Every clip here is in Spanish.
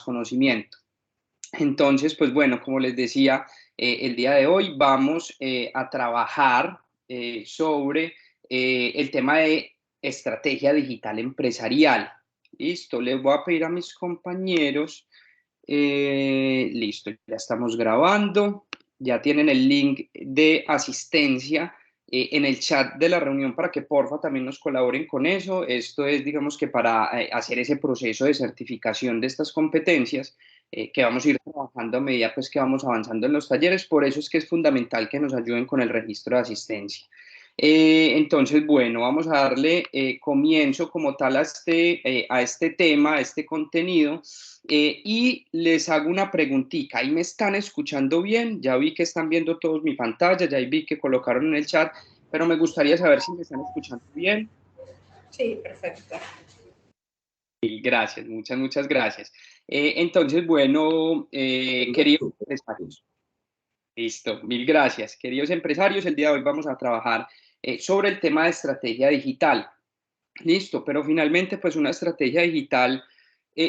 conocimiento. Entonces, pues bueno, como les decía, el día de hoy vamos a trabajar sobre el tema de estrategia digital empresarial. Listo, les voy a pedir a mis compañeros, listo, ya estamos grabando, ya tienen el link de asistencia en el chat de la reunión para que porfa también nos colaboren con eso. Esto es, digamos que para hacer ese proceso de certificación de estas competencias que vamos a ir trabajando a medida pues, que vamos avanzando en los talleres. Por eso es que es fundamental que nos ayuden con el registro de asistencia. Entonces, bueno, vamos a darle comienzo como tal a este tema, a este contenido, y les hago una preguntita. ¿Ahí me están escuchando bien? Ya vi que están viendo todos mi pantalla, ya vi que colocaron en el chat, pero me gustaría saber si me están escuchando bien. Sí, perfecto. Sí, gracias, muchas gracias. Entonces, bueno, queridos empresarios, listo, mil gracias. Queridos empresarios, el día de hoy vamos a trabajar sobre el tema de estrategia digital. Listo, pero finalmente pues una estrategia digital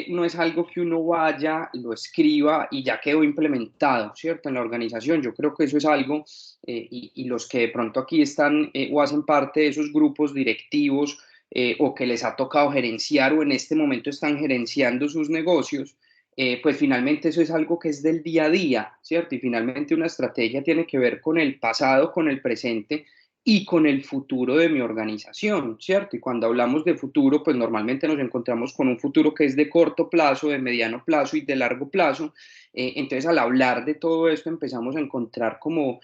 no es algo que uno vaya, lo escriba y ya quedó implementado, ¿cierto? En la organización. Yo creo que eso es algo, y los que de pronto aquí están o hacen parte de esos grupos directivos o que les ha tocado gerenciar o en este momento están gerenciando sus negocios, pues finalmente eso es algo que es del día a día, ¿cierto? Y finalmente una estrategia tiene que ver con el pasado, con el presente y con el futuro de mi organización, ¿cierto? Y cuando hablamos de futuro, pues normalmente nos encontramos con un futuro que es de corto plazo, de mediano plazo y de largo plazo. Entonces, al hablar de todo esto, empezamos a encontrar como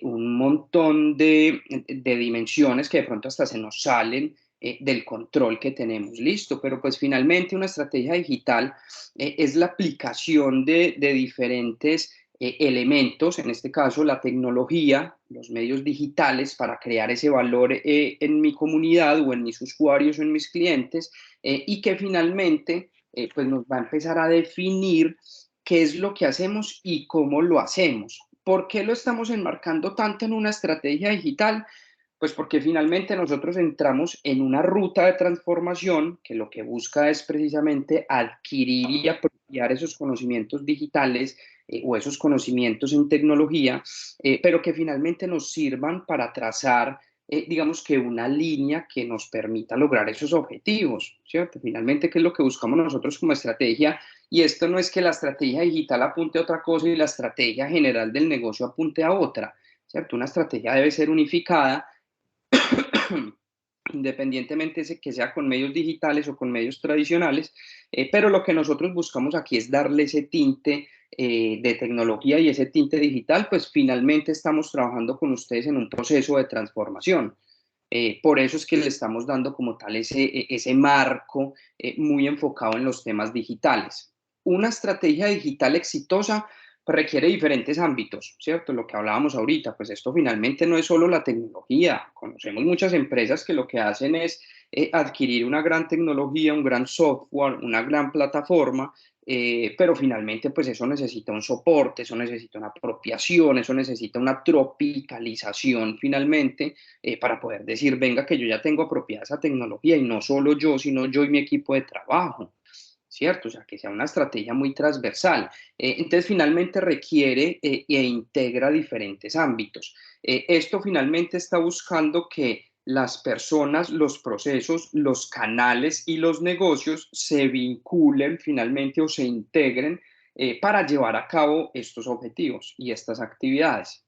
un montón de dimensiones que de pronto hasta se nos salen del control que tenemos, listo, pero pues finalmente una estrategia digital es la aplicación de diferentes elementos, en este caso la tecnología, los medios digitales para crear ese valor en mi comunidad o en mis usuarios o en mis clientes y que finalmente pues nos va a empezar a definir qué es lo que hacemos y cómo lo hacemos. ¿Por qué lo estamos enmarcando tanto en una estrategia digital? Pues porque finalmente nosotros entramos en una ruta de transformación que lo que busca es precisamente adquirir y apropiar esos conocimientos digitales o esos conocimientos en tecnología, pero que finalmente nos sirvan para trazar, digamos que una línea que nos permita lograr esos objetivos, ¿cierto? Finalmente, ¿qué es lo que buscamos nosotros como estrategia? Y esto no es que la estrategia digital apunte a otra cosa y la estrategia general del negocio apunte a otra, ¿cierto? Una estrategia debe ser unificada independientemente de que sea con medios digitales o con medios tradicionales, pero lo que nosotros buscamos aquí es darle ese tinte de tecnología y ese tinte digital, pues finalmente estamos trabajando con ustedes en un proceso de transformación. Por eso es que le estamos dando como tal ese marco muy enfocado en los temas digitales. Una estrategia digital exitosa requiere diferentes ámbitos, ¿cierto? Lo que hablábamos ahorita, pues esto finalmente no es solo la tecnología. Conocemos muchas empresas que lo que hacen es adquirir una gran tecnología, un gran software, una gran plataforma, pero finalmente pues eso necesita un soporte, eso necesita una apropiación, eso necesita una tropicalización finalmente para poder decir, venga, que yo ya tengo apropiada esa tecnología y no solo yo, sino yo y mi equipo de trabajo. ¿Cierto? O sea, que sea una estrategia muy transversal. Entonces, finalmente requiere e integra diferentes ámbitos. Esto finalmente está buscando que las personas, los procesos, los canales y los negocios se vinculen finalmente o se integren para llevar a cabo estos objetivos y estas actividades.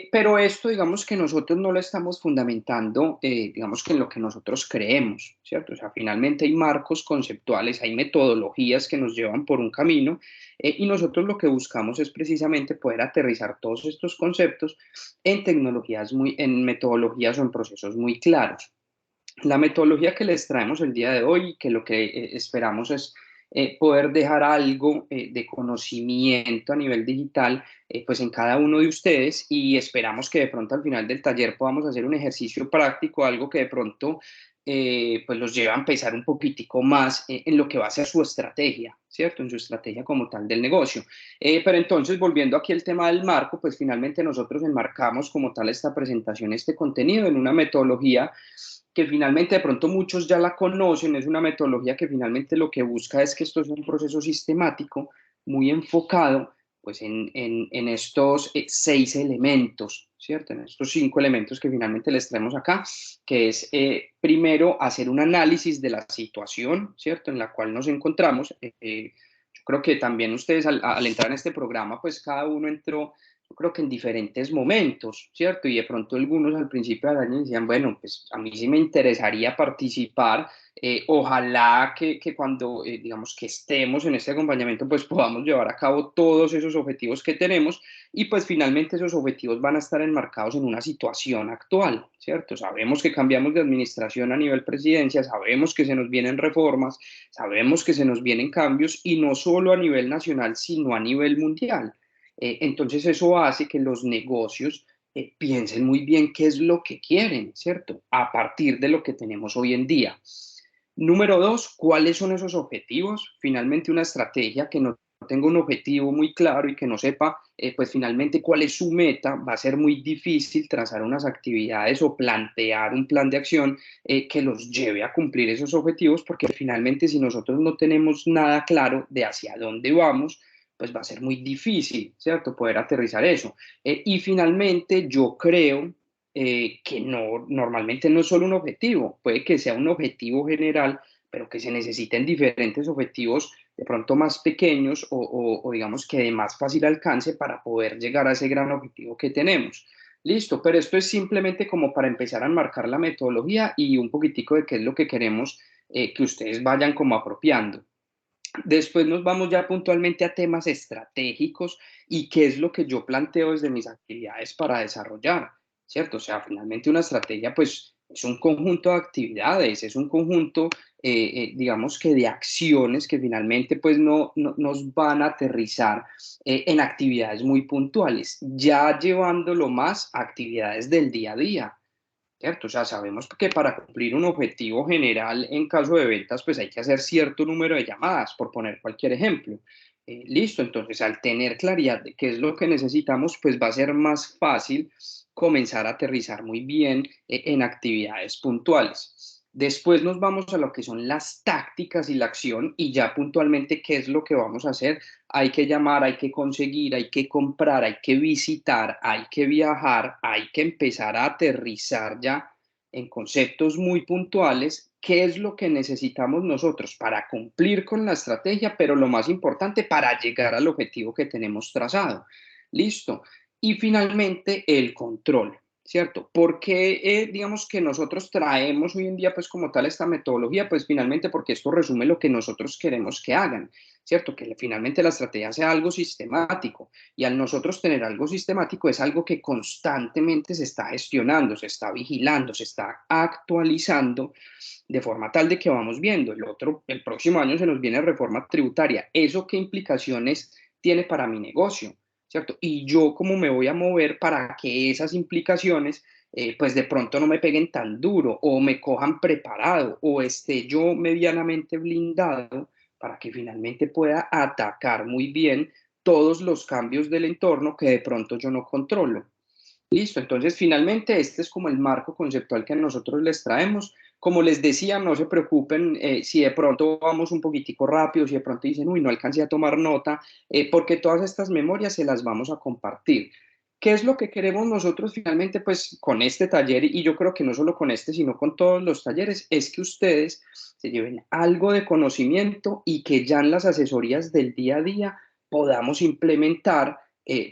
Pero esto, digamos que nosotros no lo estamos fundamentando, digamos que en lo que nosotros creemos, ¿cierto? O sea, finalmente hay marcos conceptuales, hay metodologías que nos llevan por un camino y nosotros lo que buscamos es precisamente poder aterrizar todos estos conceptos en tecnologías en metodologías o en procesos muy claros. La metodología que les traemos el día de hoy, que lo que esperamos es poder dejar algo de conocimiento a nivel digital, pues en cada uno de ustedes y esperamos que de pronto al final del taller podamos hacer un ejercicio práctico, algo que de pronto pues los lleva a empezar un poquitico más en lo que va a ser su estrategia, ¿cierto? En su estrategia como tal del negocio. Pero entonces, volviendo aquí al tema del marco, pues finalmente nosotros enmarcamos como tal esta presentación, este contenido en una metodología que finalmente de pronto muchos ya la conocen, es una metodología que finalmente lo que busca es que esto es un proceso sistemático, muy enfocado pues en estos 6 elementos, ¿cierto? En estos 5 elementos que finalmente les traemos acá, que es primero hacer un análisis de la situación, ¿cierto? En la cual nos encontramos. Yo creo que también ustedes al entrar en este programa, pues cada uno entró, yo creo que en diferentes momentos, ¿cierto? Y de pronto algunos al principio del año decían, bueno, pues a mí sí me interesaría participar, ojalá que cuando, digamos, que estemos en este acompañamiento, pues podamos llevar a cabo todos esos objetivos que tenemos y pues finalmente esos objetivos van a estar enmarcados en una situación actual, ¿cierto? Sabemos que cambiamos de administración a nivel presidencia, sabemos que se nos vienen reformas, sabemos que se nos vienen cambios y no solo a nivel nacional, sino a nivel mundial. Entonces eso hace que los negocios piensen muy bien qué es lo que quieren, ¿cierto? A partir de lo que tenemos hoy en día. Número 2, ¿cuáles son esos objetivos? Finalmente una estrategia que no tenga un objetivo muy claro y que no sepa, pues finalmente cuál es su meta, va a ser muy difícil trazar unas actividades o plantear un plan de acción que los lleve a cumplir esos objetivos, porque finalmente si nosotros no tenemos nada claro de hacia dónde vamos, pues va a ser muy difícil, ¿cierto? Poder aterrizar eso. Y finalmente yo creo que no, normalmente no es solo un objetivo, puede que sea un objetivo general, pero que se necesiten diferentes objetivos de pronto más pequeños o digamos que de más fácil alcance para poder llegar a ese gran objetivo que tenemos. Listo, pero esto es simplemente como para empezar a enmarcar la metodología y un poquitico de qué es lo que queremos que ustedes vayan como apropiando. Después nos vamos ya puntualmente a temas estratégicos y qué es lo que yo planteo desde mis actividades para desarrollar, ¿cierto? O sea, finalmente una estrategia pues es un conjunto de actividades, es un conjunto, digamos que de acciones que finalmente pues no nos van a aterrizar en actividades muy puntuales, ya llevándolo más a actividades del día a día. ¿Cierto? O sea, sabemos que para cumplir un objetivo general en caso de ventas, pues hay que hacer cierto número de llamadas, por poner cualquier ejemplo. Listo, entonces al tener claridad de qué es lo que necesitamos, pues va a ser más fácil comenzar a aterrizar muy bien en actividades puntuales. Después nos vamos a lo que son las tácticas y la acción y ya puntualmente qué es lo que vamos a hacer. Hay que llamar, hay que conseguir, hay que comprar, hay que visitar, hay que viajar, hay que empezar a aterrizar ya en conceptos muy puntuales qué es lo que necesitamos nosotros para cumplir con la estrategia, pero lo más importante, para llegar al objetivo que tenemos trazado. Listo. Y finalmente, el control. ¿Cierto? Porque digamos que nosotros traemos hoy en día pues como tal esta metodología, pues finalmente porque esto resume lo que nosotros queremos que hagan. ¿Cierto? Que finalmente la estrategia sea algo sistemático y al nosotros tener algo sistemático es algo que constantemente se está gestionando, se está vigilando, se está actualizando de forma tal de que vamos viendo. El próximo año se nos viene reforma tributaria. ¿Eso qué implicaciones tiene para mi negocio? ¿Cierto? Y yo cómo me voy a mover para que esas implicaciones pues de pronto no me peguen tan duro o me cojan preparado o esté yo medianamente blindado para que finalmente pueda atacar muy bien todos los cambios del entorno que de pronto yo no controlo. Listo, entonces finalmente este es como el marco conceptual que nosotros les traemos. Como les decía, no se preocupen si de pronto vamos un poquitico rápido, si de pronto dicen, uy, no alcancé a tomar nota, porque todas estas memorias se las vamos a compartir. ¿Qué es lo que queremos nosotros finalmente pues con este taller? Y yo creo que no solo con este, sino con todos los talleres, es que ustedes se lleven algo de conocimiento y que ya en las asesorías del día a día podamos implementar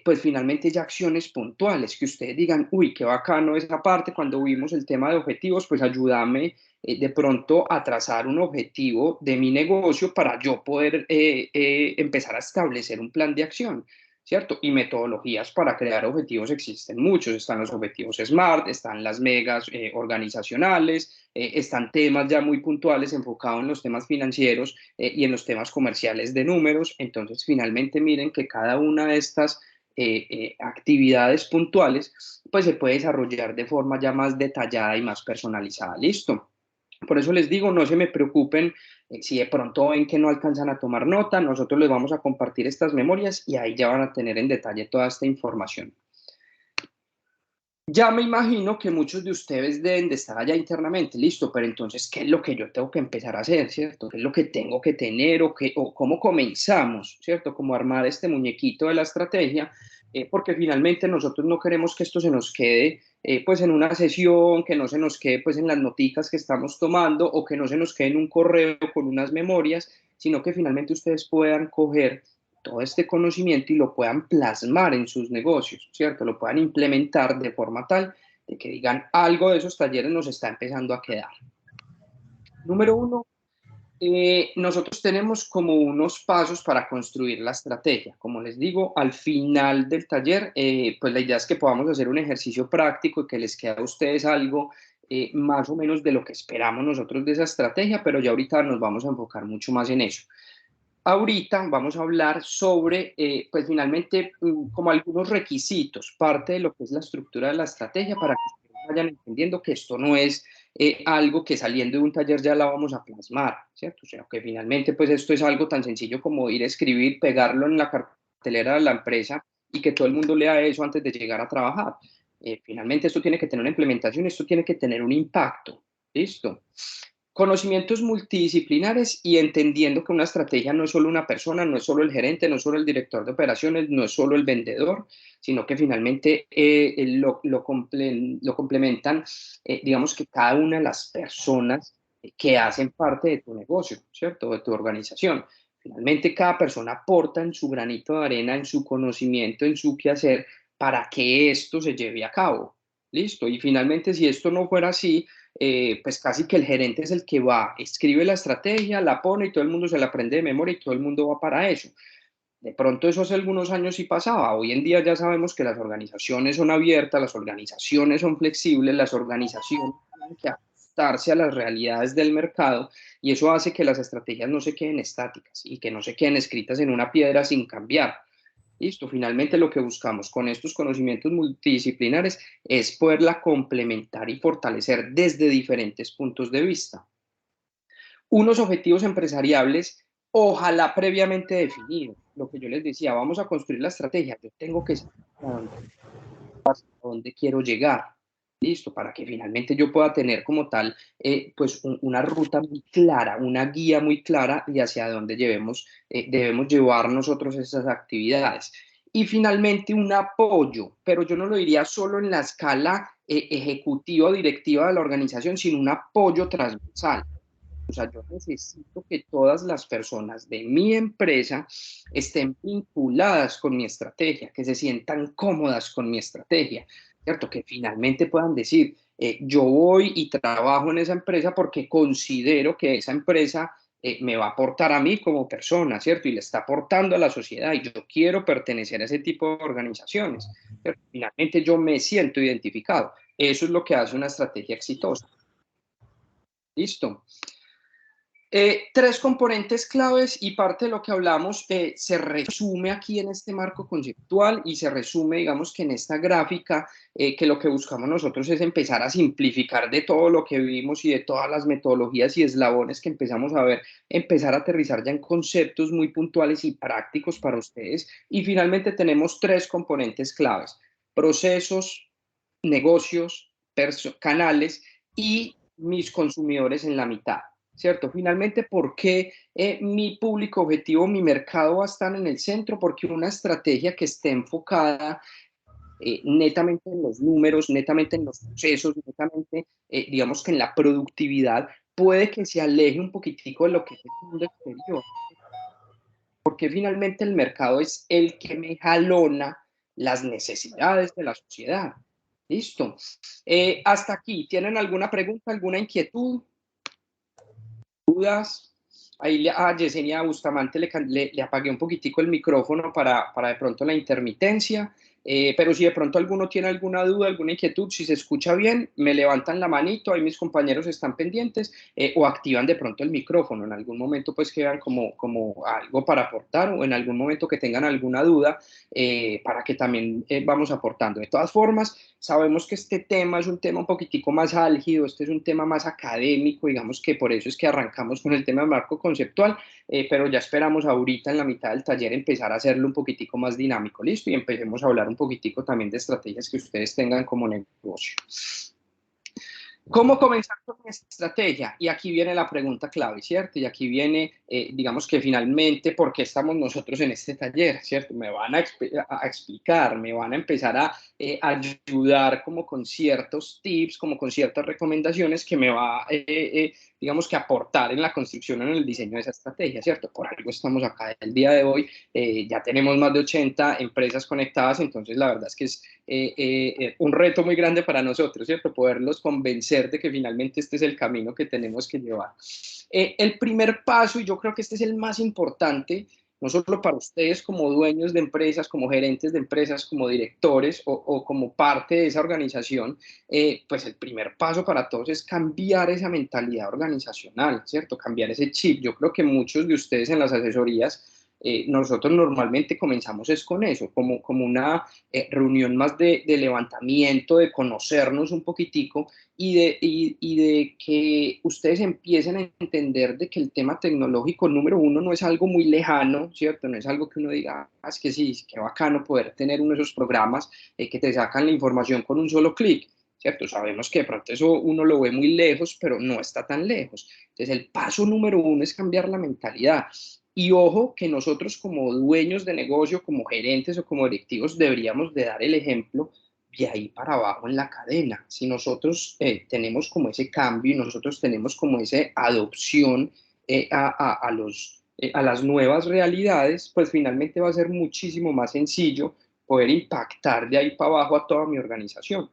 pues finalmente ya acciones puntuales, que ustedes digan, uy, qué bacano esa parte, cuando vimos el tema de objetivos, pues ayúdame de pronto a trazar un objetivo de mi negocio para yo poder empezar a establecer un plan de acción. ¿Cierto? Y metodologías para crear objetivos existen muchos. Están los objetivos SMART, están las megas organizacionales, están temas ya muy puntuales enfocados en los temas financieros y en los temas comerciales de números. Entonces, finalmente, miren que cada una de estas actividades puntuales, pues se puede desarrollar de forma ya más detallada y más personalizada. Listo. Por eso les digo, no se me preocupen si de pronto ven que no alcanzan a tomar nota, nosotros les vamos a compartir estas memorias y ahí ya van a tener en detalle toda esta información. Ya me imagino que muchos de ustedes deben de estar allá internamente, listo, pero entonces, ¿qué es lo que yo tengo que empezar a hacer, cierto? ¿Qué es lo que tengo que tener o cómo comenzamos, cierto? Cómo armar este muñequito de la estrategia, porque finalmente nosotros no queremos que esto se nos quede pues en una sesión, que no se nos quede pues en las noticas que estamos tomando o que no se nos quede en un correo con unas memorias, sino que finalmente ustedes puedan coger todo este conocimiento y lo puedan plasmar en sus negocios, ¿cierto? Lo puedan implementar de forma tal de que digan algo de esos talleres nos está empezando a quedar. Número uno, nosotros tenemos como unos pasos para construir la estrategia. Como les digo, al final del taller, pues la idea es que podamos hacer un ejercicio práctico y que les quede a ustedes algo más o menos de lo que esperamos nosotros de esa estrategia, pero ya ahorita nos vamos a enfocar mucho más en eso. Ahorita vamos a hablar sobre, pues finalmente, como algunos requisitos, parte de lo que es la estructura de la estrategia para que ustedes vayan entendiendo que esto no es algo que saliendo de un taller ya la vamos a plasmar, ¿cierto? O sea, que finalmente, pues esto es algo tan sencillo como ir a escribir, pegarlo en la cartelera de la empresa y que todo el mundo lea eso antes de llegar a trabajar. Finalmente, esto tiene que tener una implementación, esto tiene que tener un impacto, ¿listo? Conocimientos multidisciplinares y entendiendo que una estrategia no es solo una persona, no es solo el gerente, no es solo el director de operaciones, no es solo el vendedor, sino que finalmente lo complementan, digamos que cada una de las personas que hacen parte de tu negocio, ¿cierto? De tu organización. Finalmente, cada persona aporta en su granito de arena, en su conocimiento, en su quehacer, para que esto se lleve a cabo. ¿Listo? Y finalmente, si esto no fuera así, pues casi que el gerente es el que va, escribe la estrategia, la pone y todo el mundo se la aprende de memoria y todo el mundo va para eso. De pronto eso hace algunos años sí pasaba. Hoy en día ya sabemos que las organizaciones son abiertas, las organizaciones son flexibles, las organizaciones tienen que ajustarse a las realidades del mercado y eso hace que las estrategias no se queden estáticas y que no se queden escritas en una piedra sin cambiar. Listo, finalmente lo que buscamos con estos conocimientos multidisciplinares es poderla complementar y fortalecer desde diferentes puntos de vista. Unos objetivos empresariales, ojalá previamente definidos. Lo que yo les decía, vamos a construir la estrategia. Yo tengo que saber a dónde quiero llegar. Listo, para que finalmente yo pueda tener como tal, pues una ruta muy clara, una guía muy clara y hacia dónde debemos llevar nosotros esas actividades. Y finalmente un apoyo, pero yo no lo diría solo en la escala ejecutiva o directiva de la organización, sino un apoyo transversal. O sea, yo necesito que todas las personas de mi empresa estén vinculadas con mi estrategia, que se sientan cómodas con mi estrategia, ¿cierto? Que finalmente puedan decir, yo voy y trabajo en esa empresa porque considero que esa empresa me va a aportar a mí como persona, ¿cierto? Y le está aportando a la sociedad y yo quiero pertenecer a ese tipo de organizaciones. Pero finalmente yo me siento identificado. Eso es lo que hace una estrategia exitosa. ¿Listo? Tres componentes claves y parte de lo que hablamos se resume aquí en este marco conceptual y se resume, digamos que en esta gráfica, que lo que buscamos nosotros es empezar a simplificar de todo lo que vimos y de todas las metodologías y eslabones que empezamos a ver, empezar a aterrizar ya en conceptos muy puntuales y prácticos para ustedes. Y finalmente tenemos tres componentes claves: procesos, negocios, canales y mis consumidores en la mitad. ¿Cierto? Finalmente, ¿por qué mi público objetivo, mi mercado va a estar en el centro? Porque una estrategia que esté enfocada netamente en los números, netamente en los procesos, netamente, digamos que en la productividad, puede que se aleje un poquitico de lo que es el mundo exterior. Porque finalmente el mercado es el que me jalona las necesidades de la sociedad. Listo. Hasta aquí, ¿tienen alguna pregunta, alguna inquietud? Dudas. Ahí a Yesenia Bustamante le apagué un poquitico el micrófono para de pronto la intermitencia, pero si de pronto alguno tiene alguna duda, alguna inquietud, si se escucha bien, me levantan la manito, ahí mis compañeros están pendientes, o activan de pronto el micrófono en algún momento, pues que vean como algo para aportar o en algún momento que tengan alguna duda, para que también vamos aportando. De todas formas, sabemos que este tema es un tema un poquitico más álgido, este es un tema más académico, digamos que por eso es que arrancamos con el tema de marco conceptual, pero ya esperamos ahorita en la mitad del taller empezar a hacerlo un poquitico más dinámico, ¿listo? Y empecemos a hablar un poquitico también de estrategias que ustedes tengan como negocio. ¿Cómo comenzar con mi estrategia? Y aquí viene la pregunta clave, ¿cierto? Y aquí viene, digamos que finalmente, ¿por qué estamos nosotros en este taller? ¿Cierto? Me van a explicar, me van a empezar a ayudar como con ciertos tips, como con ciertas recomendaciones que me va, digamos que aportar en la construcción, en el diseño de esa estrategia, ¿cierto? Por algo estamos acá el día de hoy, ya tenemos más de 80 empresas conectadas, entonces la verdad es que es un reto muy grande para nosotros, ¿cierto? Poderlos convencer de que finalmente este es el camino que tenemos que llevar. El primer paso, y yo creo que este es el más importante, no solo para ustedes como dueños de empresas, como gerentes de empresas, como directores o como parte de esa organización, pues el primer paso para todos es cambiar esa mentalidad organizacional, ¿cierto? Cambiar ese chip. Yo creo que muchos de ustedes en las asesorías, nosotros normalmente comenzamos es con eso, como una reunión más de levantamiento, de conocernos un poquitico y de que ustedes empiecen a entender de que el tema tecnológico número uno no es algo muy lejano, ¿cierto? No es algo que uno diga, ah, es que sí, qué bacano poder tener uno de esos programas que te sacan la información con un solo clic, ¿cierto? Sabemos que de pronto eso uno lo ve muy lejos, pero no está tan lejos. Entonces el paso número uno es cambiar la mentalidad. Y ojo que nosotros como dueños de negocio, como gerentes o como directivos deberíamos de dar el ejemplo de ahí para abajo en la cadena. Si nosotros tenemos como ese cambio y nosotros tenemos como esa adopción a las nuevas realidades, pues finalmente va a ser muchísimo más sencillo poder impactar de ahí para abajo a toda mi organización.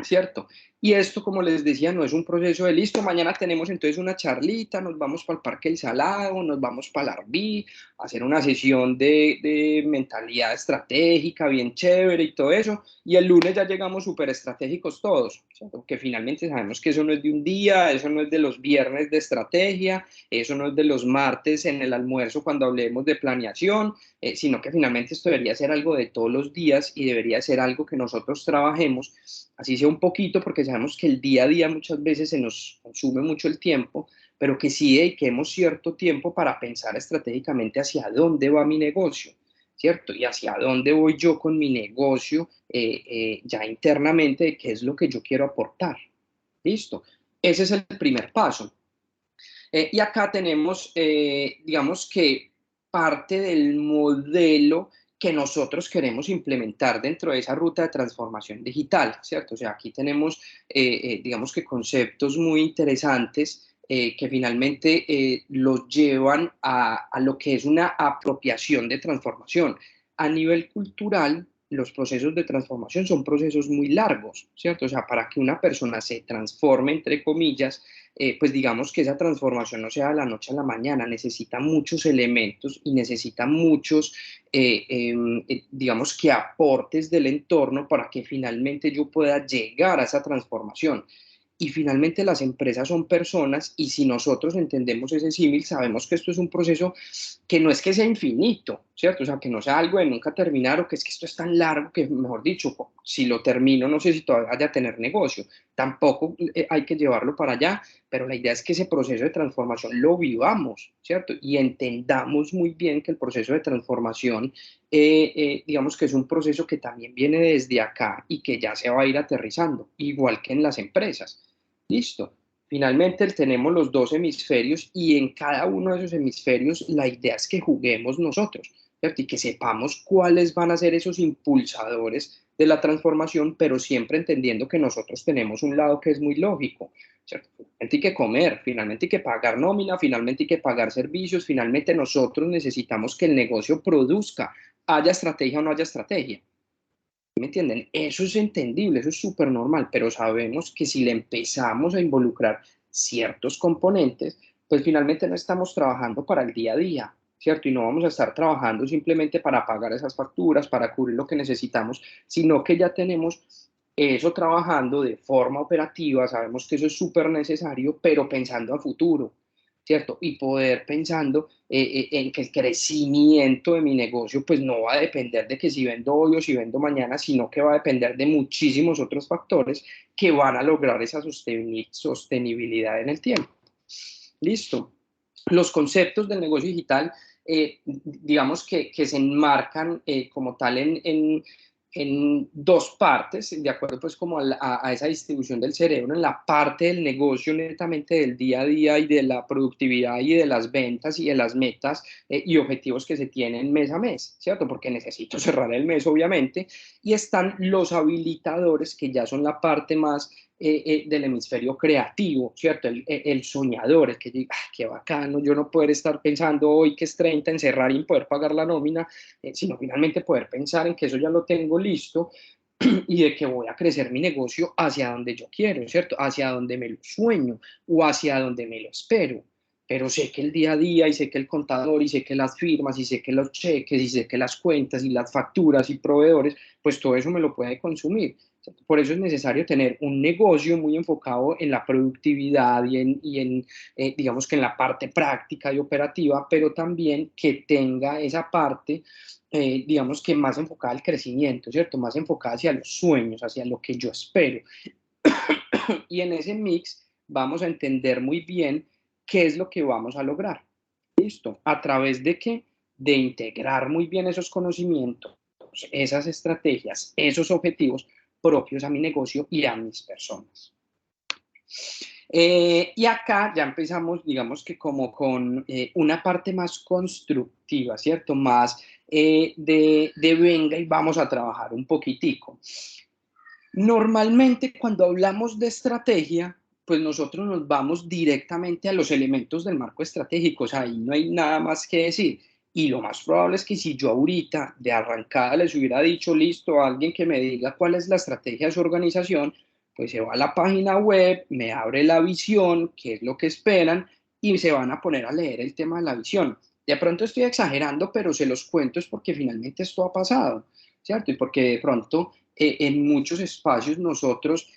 ¿Cierto? Y esto, como les decía, no es un proceso de listo, mañana tenemos entonces una charlita, nos vamos para el Parque El Salado, nos vamos para el Arví, a hacer una sesión de mentalidad estratégica, bien chévere y todo eso, y el lunes ya llegamos súper estratégicos todos, ¿cierto? Que finalmente sabemos que eso no es de un día, eso no es de los viernes de estrategia, eso no es de los martes en el almuerzo cuando hablemos de planeación, sino que finalmente esto debería ser algo de todos los días y debería ser algo que nosotros trabajemos, así sea un poquito, porque sabemos que el día a día muchas veces se nos consume mucho el tiempo, pero que sí dediquemos cierto tiempo para pensar estratégicamente hacia dónde va mi negocio, ¿cierto? Y hacia dónde voy yo con mi negocio ya internamente, de qué es lo que yo quiero aportar. ¿Listo? Ese es el primer paso. Y acá tenemos, digamos que parte del modelo que nosotros queremos implementar dentro de esa ruta de transformación digital, ¿cierto? O sea, aquí tenemos, digamos que conceptos muy interesantes que finalmente los llevan a lo que es una apropiación de transformación. A nivel cultural, los procesos de transformación son procesos muy largos, ¿cierto? O sea, para que una persona se transforme, entre comillas, pues digamos que esa transformación no sea de la noche a la mañana, necesita muchos elementos y necesita muchos, digamos que aportes del entorno para que finalmente yo pueda llegar a esa transformación. Y finalmente las empresas son personas y si nosotros entendemos ese símil, sabemos que esto es un proceso que no es que sea infinito, ¿cierto? O sea, que no sea algo de nunca terminar o que es que esto es tan largo que, mejor dicho, si lo termino, no sé si todavía vaya a tener negocio. Tampoco hay que llevarlo para allá, pero la idea es que ese proceso de transformación lo vivamos, ¿cierto? Y entendamos muy bien que el proceso de transformación, digamos que es un proceso que también viene desde acá y que ya se va a ir aterrizando, igual que en las empresas. Listo. Finalmente tenemos los dos hemisferios y en cada uno de esos hemisferios la idea es que juguemos nosotros, ¿cierto? Y que sepamos cuáles van a ser esos impulsadores de la transformación, pero siempre entendiendo que nosotros tenemos un lado que es muy lógico, ¿cierto? Finalmente hay que comer, finalmente hay que pagar nómina, finalmente hay que pagar servicios, finalmente nosotros necesitamos que el negocio produzca, haya estrategia o no haya estrategia. ¿Me entienden? Eso es entendible, eso es súper normal, pero sabemos que si le empezamos a involucrar ciertos componentes, pues finalmente no estamos trabajando para el día a día, ¿cierto? Y no vamos a estar trabajando simplemente para pagar esas facturas, para cubrir lo que necesitamos, sino que ya tenemos eso trabajando de forma operativa, sabemos que eso es súper necesario, pero pensando a futuro, ¿cierto? Y poder pensando en que el crecimiento de mi negocio pues no va a depender de que si vendo hoy o si vendo mañana, sino que va a depender de muchísimos otros factores que van a lograr esa sostenibilidad en el tiempo. Listo. Los conceptos del negocio digital, digamos que se enmarcan como tal en dos partes, de acuerdo pues como a esa distribución del cerebro, en la parte del negocio netamente del día a día y de la productividad y de las ventas y de las metas y objetivos que se tienen mes a mes, ¿cierto? Porque necesito cerrar el mes, obviamente, y están los habilitadores, que ya son la parte más del hemisferio creativo, ¿cierto? El soñador, el que diga, ah, qué bacano, yo no poder estar pensando hoy que es 30 en cerrar y poder pagar la nómina, sino finalmente poder pensar en que eso ya lo tengo listo y de que voy a crecer mi negocio hacia donde yo quiero, ¿cierto? Hacia donde me lo sueño o hacia donde me lo espero. Pero sé que el día a día y sé que el contador y sé que las firmas y sé que los cheques y sé que las cuentas y las facturas y proveedores, pues todo eso me lo puede consumir. Por eso es necesario tener un negocio muy enfocado en la productividad digamos que en la parte práctica y operativa, pero también que tenga esa parte, digamos que más enfocada al crecimiento, ¿cierto? Más enfocada hacia los sueños, hacia lo que yo espero. Y en ese mix vamos a entender muy bien qué es lo que vamos a lograr. ¿Listo? ¿A través de qué? De integrar muy bien esos conocimientos, esas estrategias, esos objetivos propios a mi negocio y a mis personas. Y acá ya empezamos, digamos que como con una parte más constructiva, ¿cierto? Más de venga y vamos a trabajar un poquitico. Normalmente cuando hablamos de estrategia, pues nosotros nos vamos directamente a los elementos del marco estratégico, o sea, ahí no hay nada más que decir. Y lo más probable es que si yo ahorita de arrancada les hubiera dicho, listo, a alguien que me diga cuál es la estrategia de su organización, pues se va a la página web, me abre la visión, qué es lo que esperan, y se van a poner a leer el tema de la visión. De pronto estoy exagerando, pero se los cuento es porque finalmente esto ha pasado, ¿cierto? Y porque de pronto en muchos espacios nosotros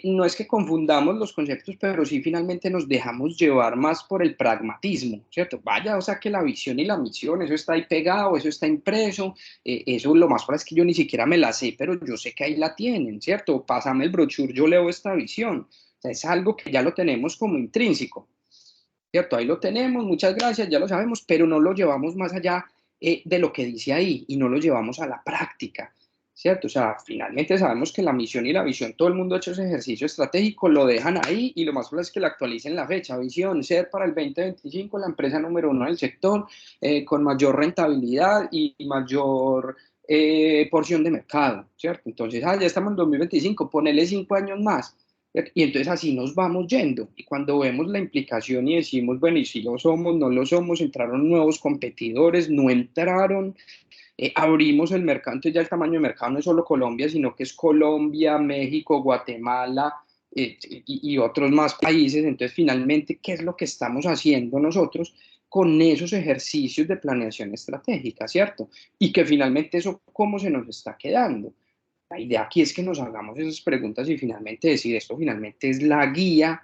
no es que confundamos los conceptos, pero sí finalmente nos dejamos llevar más por el pragmatismo, ¿cierto? Vaya, o sea que la visión y la misión, eso está ahí pegado, eso está impreso, eso lo más probable es que yo ni siquiera me la sé, pero yo sé que ahí la tienen, ¿cierto? Pásame el brochure, yo leo esta visión. O sea, es algo que ya lo tenemos como intrínseco, ¿cierto? Ahí lo tenemos, muchas gracias, ya lo sabemos, pero no lo llevamos más allá de lo que dice ahí y no lo llevamos a la práctica, ¿cierto? O sea, finalmente sabemos que la misión y la visión, todo el mundo ha hecho ese ejercicio estratégico, lo dejan ahí y lo más probable es que la actualicen la fecha. Visión, ser para el 2025 la empresa número 1 del sector, con mayor rentabilidad y mayor porción de mercado, ¿cierto? Entonces, ya estamos en 2025, ponele 5 años más. Y entonces así nos vamos yendo. Y cuando vemos la implicación y decimos, bueno, y si lo somos, no lo somos, entraron nuevos competidores, no entraron, abrimos el mercado, entonces ya el tamaño de mercado no es solo Colombia, sino que es Colombia, México, Guatemala y otros más países. Entonces, finalmente, ¿qué es lo que estamos haciendo nosotros con esos ejercicios de planeación estratégica, ¿cierto? Y que finalmente eso, ¿cómo se nos está quedando? La idea aquí es que nos hagamos esas preguntas y finalmente decir, esto finalmente es la guía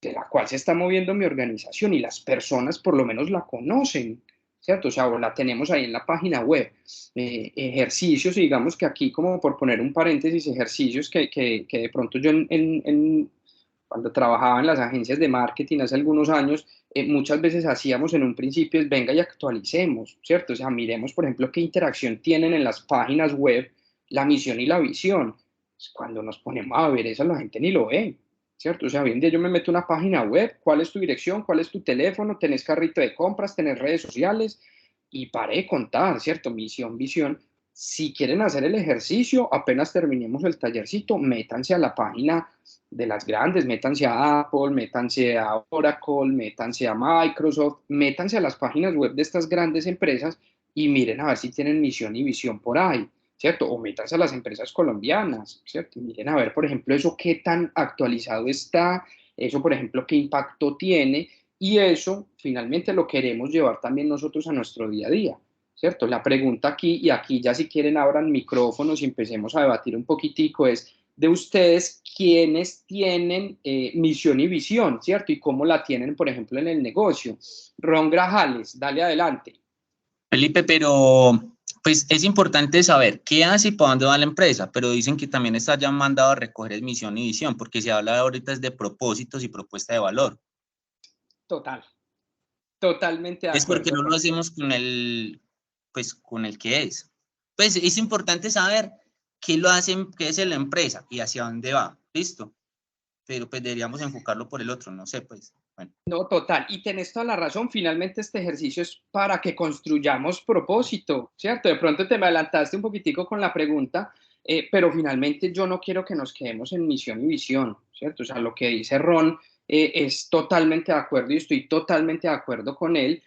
de la cual se está moviendo mi organización y las personas por lo menos la conocen, ¿cierto? O sea, o la tenemos ahí en la página web. Ejercicios, digamos que aquí, como por poner un paréntesis, ejercicios que de pronto yo cuando trabajaba en las agencias de marketing hace algunos años, muchas veces hacíamos en un principio es venga y actualicemos, ¿cierto? O sea, miremos, por ejemplo, qué interacción tienen en las páginas web la misión y la visión. Cuando nos ponemos a ver eso, la gente ni lo ve, ¿cierto? O sea, hoy en día yo me meto a una página web, ¿cuál es tu dirección? ¿Cuál es tu teléfono? ¿Tenés carrito de compras? ¿Tenés redes sociales? Y paré de contar, ¿cierto? Misión, visión. Si quieren hacer el ejercicio, apenas terminemos el tallercito, métanse a la página de las grandes, métanse a Apple, métanse a Oracle, métanse a Microsoft, métanse a las páginas web de estas grandes empresas y miren a ver si tienen misión y visión por ahí, ¿cierto? O métanse a las empresas colombianas, ¿cierto? Miren a ver, por ejemplo, eso qué tan actualizado está, eso, por ejemplo, qué impacto tiene y eso finalmente lo queremos llevar también nosotros a nuestro día a día, ¿cierto? La pregunta aquí, y aquí ya si quieren abran micrófonos y empecemos a debatir un poquitico, es de ustedes quiénes tienen misión y visión, ¿cierto? Y cómo la tienen, por ejemplo, en el negocio. Ron Grajales, dale adelante. Felipe, pero pues es importante saber qué hace y para dónde va la empresa, pero dicen que también está ya mandado a recoger misión y visión, porque se habla ahorita es de propósitos y propuesta de valor. Total, totalmente de acuerdo. Es porque no lo hacemos con el, pues con el que es. Pues es importante saber qué lo hacen, qué es la empresa y hacia dónde va, ¿listo? Pero pues deberíamos enfocarlo por el otro, no sé, pues, bueno. No, total, y tenés toda la razón, finalmente este ejercicio es para que construyamos propósito, ¿cierto? De pronto te me adelantaste un poquitico con la pregunta, pero finalmente yo no quiero que nos quedemos en misión y visión, ¿cierto? O sea, lo que dice Ron es totalmente de acuerdo y estoy totalmente de acuerdo con él.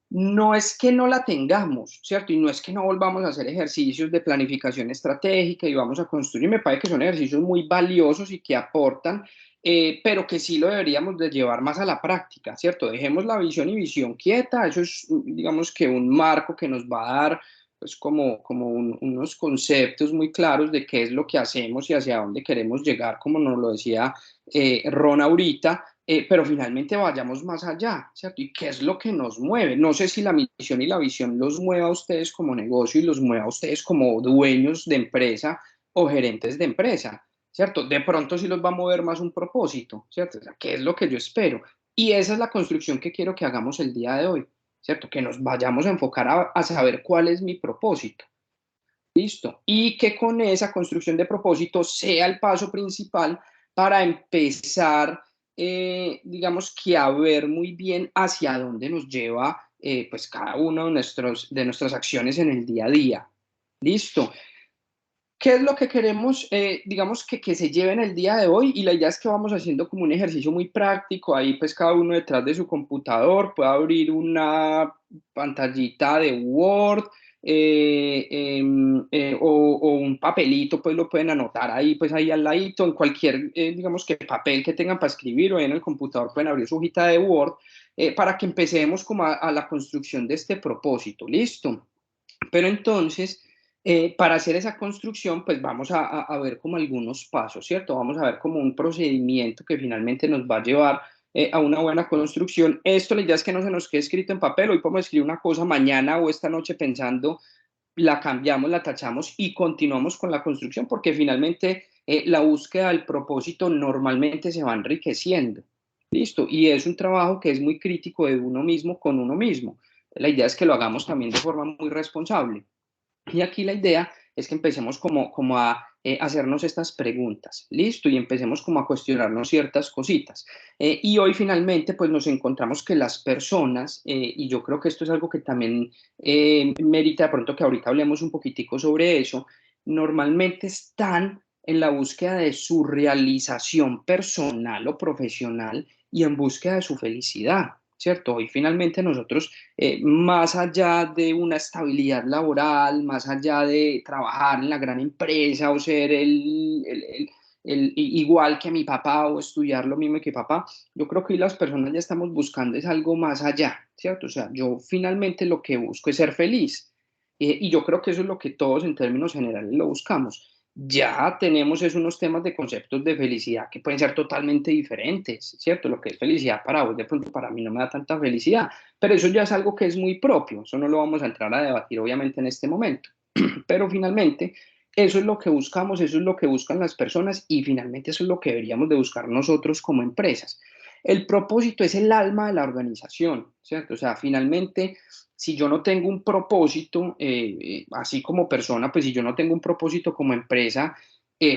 No es que no la tengamos, ¿cierto? Y no es que no volvamos a hacer ejercicios de planificación estratégica y vamos a construir, me parece que son ejercicios muy valiosos y que aportan, pero que sí lo deberíamos de llevar más a la práctica, ¿cierto? Dejemos la visión y visión quieta, eso es, digamos que un marco que nos va a dar, pues como unos conceptos muy claros de qué es lo que hacemos y hacia dónde queremos llegar, como nos lo decía Ron ahorita, pero finalmente vayamos más allá, ¿cierto? ¿Y qué es lo que nos mueve? No sé si la misión y la visión los mueva a ustedes como negocio y los mueva a ustedes como dueños de empresa o gerentes de empresa, ¿cierto? De pronto sí los va a mover más un propósito, ¿cierto? O sea, ¿qué es lo que yo espero? Y esa es la construcción que quiero que hagamos el día de hoy, ¿cierto? Que nos vayamos a enfocar a saber cuál es mi propósito. Listo. Y que con esa construcción de propósito sea el paso principal para empezar, digamos que a ver muy bien hacia dónde nos lleva pues cada uno de nuestras acciones en el día a día. Listo. ¿Qué es lo que queremos, digamos, que se lleve en el día de hoy? Y la idea es que vamos haciendo como un ejercicio muy práctico. Ahí pues cada uno detrás de su computador puede abrir una pantallita de Word o un papelito, pues lo pueden anotar ahí, pues ahí al ladito, en cualquier, digamos que papel que tengan para escribir o en el computador pueden abrir su hojita de Word para que empecemos como a la construcción de este propósito. ¿Listo? Pero entonces, para hacer esa construcción, pues vamos a ver como algunos pasos, ¿cierto? Vamos a ver como un procedimiento que finalmente nos va a llevar a una buena construcción. Esto la idea es que no se nos quede escrito en papel, hoy podemos escribir una cosa mañana o esta noche pensando, la cambiamos, la tachamos y continuamos con la construcción porque finalmente la búsqueda del propósito normalmente se va enriqueciendo. Listo, y es un trabajo que es muy crítico de uno mismo con uno mismo. La idea es que lo hagamos también de forma muy responsable. Y aquí la idea es que empecemos como a hacernos estas preguntas, ¿listo? Y empecemos como a cuestionarnos ciertas cositas. Y hoy finalmente pues nos encontramos que las personas, y yo creo que esto es algo que también merita de pronto que ahorita hablemos un poquitico sobre eso, normalmente están en la búsqueda de su realización personal o profesional y en búsqueda de su felicidad. ¿Cierto? Hoy finalmente nosotros, más allá de una estabilidad laboral, más allá de trabajar en la gran empresa o ser igual que mi papá o estudiar lo mismo que papá, yo creo que hoy las personas ya estamos buscando es algo más allá, ¿cierto? O sea, yo finalmente lo que busco es ser feliz. Y yo creo que eso es lo que todos en términos generales lo buscamos. Ya tenemos es unos temas de conceptos de felicidad que pueden ser totalmente diferentes, ¿cierto? Lo que es felicidad para vos, de pronto para mí no me da tanta felicidad, pero eso ya es algo que es muy propio, eso no lo vamos a entrar a debatir obviamente en este momento, pero finalmente eso es lo que buscamos, eso es lo que buscan las personas y finalmente eso es lo que deberíamos de buscar nosotros como empresas. El propósito es el alma de la organización, ¿cierto? O sea, finalmente si yo no tengo un propósito, así como persona, pues si yo no tengo un propósito como empresa,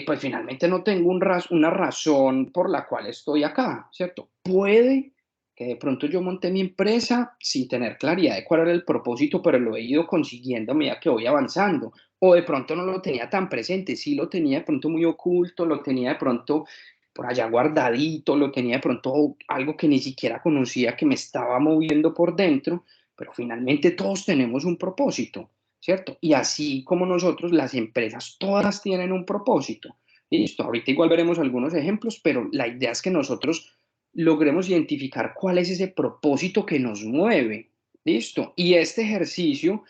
pues finalmente no tengo una razón por la cual estoy acá, ¿cierto? Puede que de pronto yo monté mi empresa sin tener claridad de cuál era el propósito, pero lo he ido consiguiendo a medida que voy avanzando. O de pronto no lo tenía tan presente, sí lo tenía de pronto muy oculto, lo tenía de pronto por allá guardadito, lo tenía de pronto algo que ni siquiera conocía que me estaba moviendo por dentro, pero finalmente todos tenemos un propósito, ¿cierto? Y así como nosotros, las empresas todas tienen un propósito. Listo, ahorita igual veremos algunos ejemplos, pero la idea es que nosotros logremos identificar cuál es ese propósito que nos mueve. Listo. Y este ejercicio,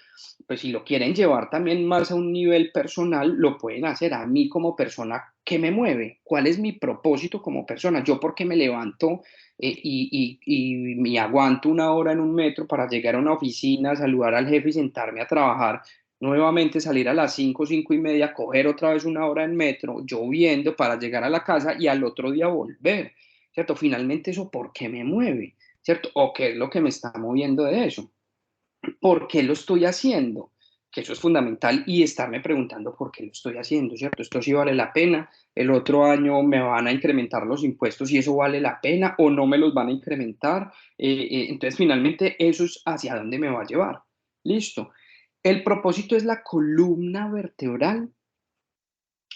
pues si lo quieren llevar también más a un nivel personal, lo pueden hacer a mí como persona. ¿Qué me mueve? ¿Cuál es mi propósito como persona? ¿Yo por qué me levanto y me aguanto una hora en un metro para llegar a una oficina, saludar al jefe y sentarme a trabajar? Nuevamente salir a las 5, 5:30, coger otra vez una hora en metro, lloviendo para llegar a la casa y al otro día volver, ¿cierto? Finalmente eso, ¿por qué me mueve? ¿Cierto? ¿O qué es lo que me está moviendo de eso? ¿Por qué lo estoy haciendo? que eso es fundamental, y estarme preguntando por qué lo estoy haciendo, ¿cierto? Esto sí vale la pena, el otro año me van a incrementar los impuestos y eso vale la pena o no me los van a incrementar. Entonces, finalmente, eso es hacia dónde me va a llevar. Listo. El propósito es la columna vertebral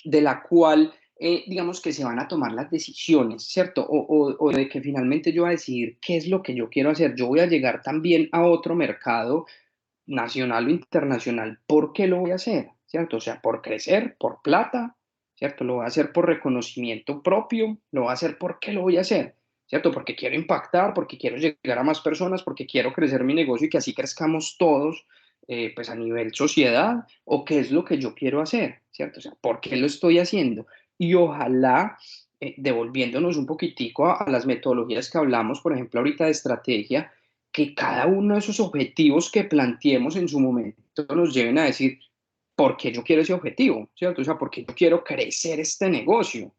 de la cual, digamos que se van a tomar las decisiones, ¿cierto? O de que finalmente yo voy a decidir qué es lo que yo quiero hacer. Yo voy a llegar también a otro mercado nacional o internacional. ¿Por qué lo voy a hacer? ¿Cierto? O sea, por crecer, por plata, ¿cierto? Lo voy a hacer por reconocimiento propio, lo voy a hacer porque lo voy a hacer, ¿cierto? Porque quiero impactar, porque quiero llegar a más personas, porque quiero crecer mi negocio y que así crezcamos todos, pues a nivel sociedad, o qué es lo que yo quiero hacer, ¿cierto? O sea, ¿por qué lo estoy haciendo? Y ojalá, devolviéndonos un poquitico a las metodologías que hablamos, por ejemplo, ahorita de estrategia, que cada uno de esos objetivos que planteemos en su momento nos lleven a decir, ¿por qué yo quiero ese objetivo? ¿Cierto? O sea, ¿por qué yo quiero crecer este negocio?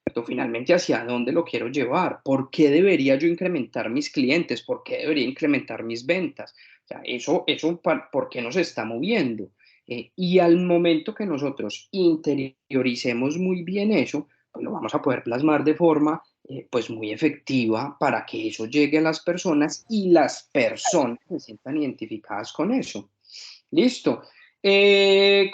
¿Cierto? Finalmente, ¿hacia dónde lo quiero llevar? ¿Por qué debería yo incrementar mis clientes? ¿Por qué debería incrementar mis ventas? O sea, ¿por qué nos está moviendo? Y al momento que nosotros interioricemos muy bien eso, pues lo vamos a poder plasmar de forma pues muy efectiva para que eso llegue a las personas y las personas se sientan identificadas con eso. Listo. Eh,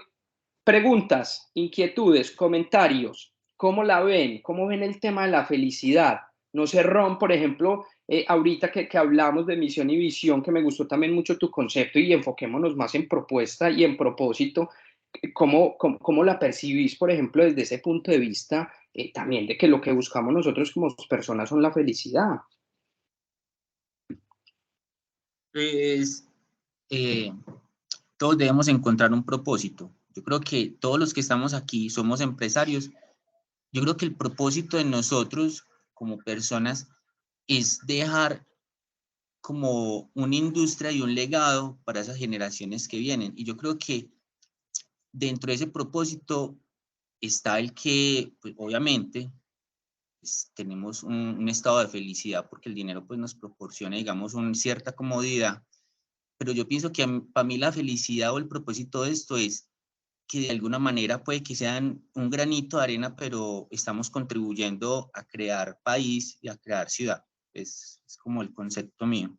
Preguntas, inquietudes, comentarios. ¿Cómo la ven? ¿Cómo ven el tema de la felicidad? No sé, Ron, por ejemplo, ahorita que hablamos de misión y visión, que me gustó también mucho tu concepto y enfoquémonos más en propuesta y en propósito. ¿Cómo la percibís, por ejemplo, desde ese punto de vista también de que lo que buscamos nosotros como personas son la felicidad? Pues eh, todos debemos encontrar un propósito. Yo creo que todos los que estamos aquí somos empresarios. Yo creo que el propósito de nosotros como personas es dejar como una industria y un legado para esas generaciones que vienen. Y yo creo que dentro de ese propósito está el que, pues, obviamente, pues, tenemos un estado de felicidad porque el dinero pues, nos proporciona, digamos, una cierta comodidad. Pero yo pienso que para mí la felicidad o el propósito de esto es que de alguna manera puede que sean un granito de arena, pero estamos contribuyendo a crear país y a crear ciudad. Es como el concepto mío.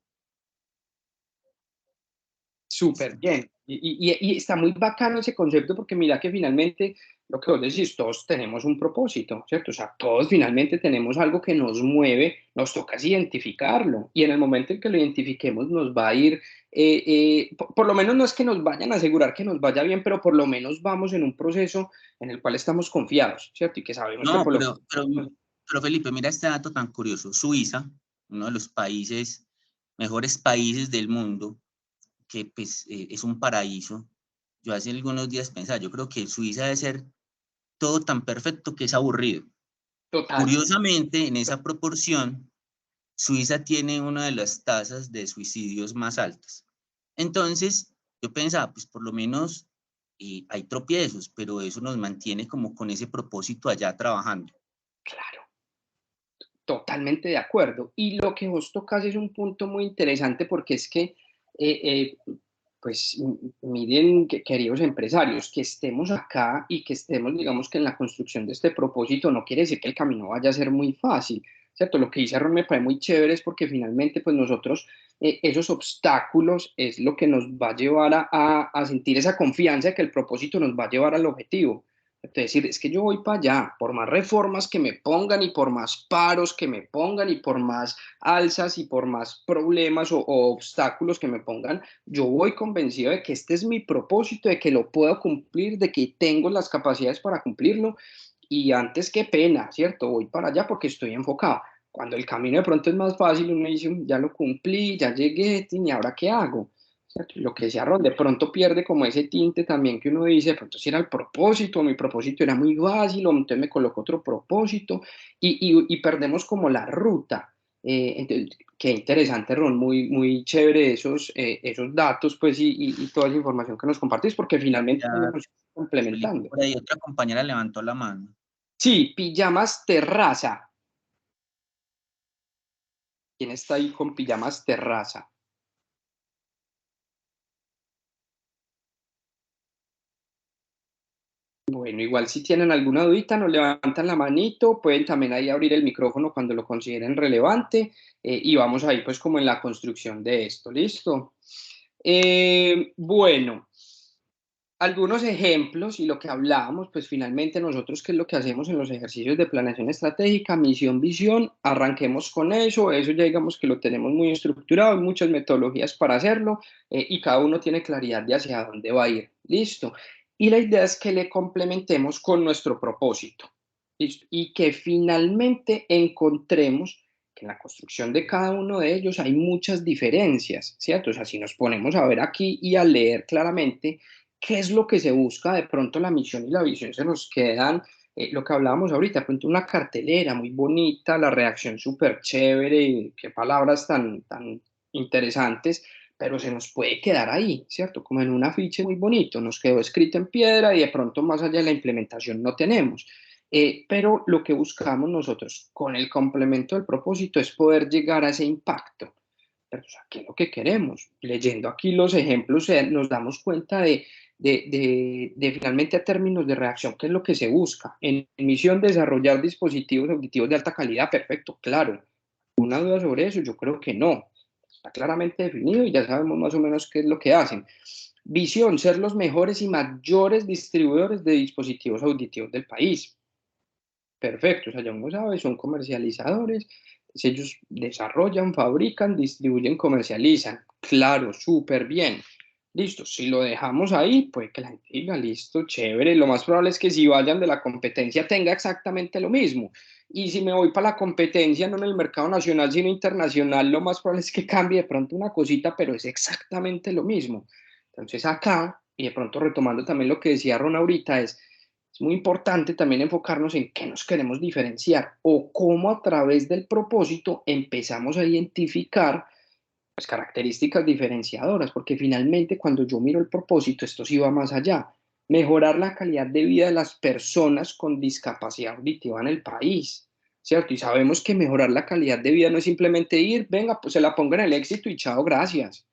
Súper bien. Y está muy bacano ese concepto porque mira que finalmente lo que vos decís, todos tenemos un propósito, ¿cierto? O sea, todos finalmente tenemos algo que nos mueve, nos toca es identificarlo y en el momento en que lo identifiquemos nos va a ir, por lo menos no es que nos vayan a asegurar que nos vaya bien, pero por lo menos vamos en un proceso en el cual estamos confiados, ¿cierto? Y que sabemos que No, por lo pero Felipe, mira este dato tan curioso. Suiza, uno de los países, mejores países del mundo, que pues es un paraíso. Yo hace algunos días pensaba, yo creo que Suiza debe ser todo tan perfecto que es aburrido. total. Curiosamente, en esa proporción, Suiza tiene una de las tasas de suicidios más altas. Entonces, yo pensaba, pues por lo menos hay tropiezos, pero eso nos mantiene como con ese propósito allá trabajando. Claro. Totalmente de acuerdo. Y lo que vos tocas es un punto muy interesante porque es que, pues miren, queridos empresarios, que estemos acá y que estemos, digamos que en la construcción de este propósito no quiere decir que el camino vaya a ser muy fácil, ¿cierto? Lo que dice Aaron me parece muy chévere es porque finalmente, pues nosotros, esos obstáculos es lo que nos va a llevar a sentir esa confianza de que el propósito nos va a llevar al objetivo. Es decir, es que yo voy para allá, por más reformas que me pongan y por más paros que me pongan y por más alzas y por más problemas o obstáculos que me pongan, yo voy convencido de que este es mi propósito, de que lo puedo cumplir, de que tengo las capacidades para cumplirlo y antes qué pena, ¿cierto? Voy para allá porque estoy enfocado. Cuando el camino de pronto es más fácil, uno dice, ya lo cumplí, ya llegué, ¿y ahora qué hago? ¿Cierto? Lo que decía Ron, de pronto pierde como ese tinte también que uno dice, de pronto si era el propósito, mi propósito era muy fácil, o entonces me coloco otro propósito y perdemos como la ruta. Entonces, qué interesante, Ron, muy, muy chévere esos datos pues y toda esa información que nos compartís porque finalmente Ya, nos está Felipe, complementando. por ahí otra compañera levantó la mano. Sí, pijamas terraza. ¿Quién está ahí con pijamas terraza? Bueno, igual si tienen alguna dudita, nos levantan la manito, pueden también ahí abrir el micrófono cuando lo consideren relevante y vamos ahí pues como en la construcción de esto, ¿listo? Bueno, algunos ejemplos y lo que hablábamos, pues finalmente nosotros qué es lo que hacemos en los ejercicios de planeación estratégica, misión, visión, arranquemos con eso ya digamos que lo tenemos muy estructurado, hay muchas metodologías para hacerlo y cada uno tiene claridad de hacia dónde va a ir, listo. Y la idea es que le complementemos con nuestro propósito, ¿listo? Y que finalmente encontremos que en la construcción de cada uno de ellos hay muchas diferencias, ¿cierto? O sea, si nos ponemos a ver aquí y a leer claramente, ¿qué es lo que se busca? De pronto la misión y la visión se nos quedan, lo que hablábamos ahorita, de pronto una cartelera muy bonita, la redacción súper chévere, qué palabras tan interesantes, pero se nos puede quedar ahí, ¿cierto? Como en un afiche muy bonito, nos quedó escrito en piedra y de pronto más allá de la implementación no tenemos. Pero lo que buscamos nosotros con el complemento del propósito es poder llegar a ese impacto. Pero, o sea, ¿qué es lo que queremos? Leyendo aquí los ejemplos nos damos cuenta de finalmente a términos de reacción, ¿qué es lo que se busca? En misión, desarrollar dispositivos auditivos de alta calidad, perfecto, claro. ¿Una duda sobre eso? Yo creo que no. Está claramente definido y ya sabemos más o menos qué es lo que hacen. Visión, ser los mejores y mayores distribuidores de dispositivos auditivos del país. Perfecto, o sea, ya uno sabe, son comercializadores, pues ellos desarrollan, fabrican, distribuyen, comercializan. Claro, súper bien. Listo, si lo dejamos ahí, pues que la gente diga, listo, chévere. Lo más probable es que si vayan de la competencia tenga exactamente lo mismo. Y si me voy para la competencia, no en el mercado nacional, sino internacional, lo más probable es que cambie de pronto una cosita, pero es exactamente lo mismo. Entonces acá, y de pronto retomando también lo que decía Ron ahorita, es muy importante también enfocarnos en qué nos queremos diferenciar o cómo a través del propósito empezamos a identificar las características diferenciadoras, porque finalmente cuando yo miro el propósito, esto sí va más allá, mejorar la calidad de vida de las personas con discapacidad auditiva en el país, ¿cierto? Y sabemos que mejorar la calidad de vida no es simplemente ir, venga, pues se la ponga en el éxito y chao, gracias,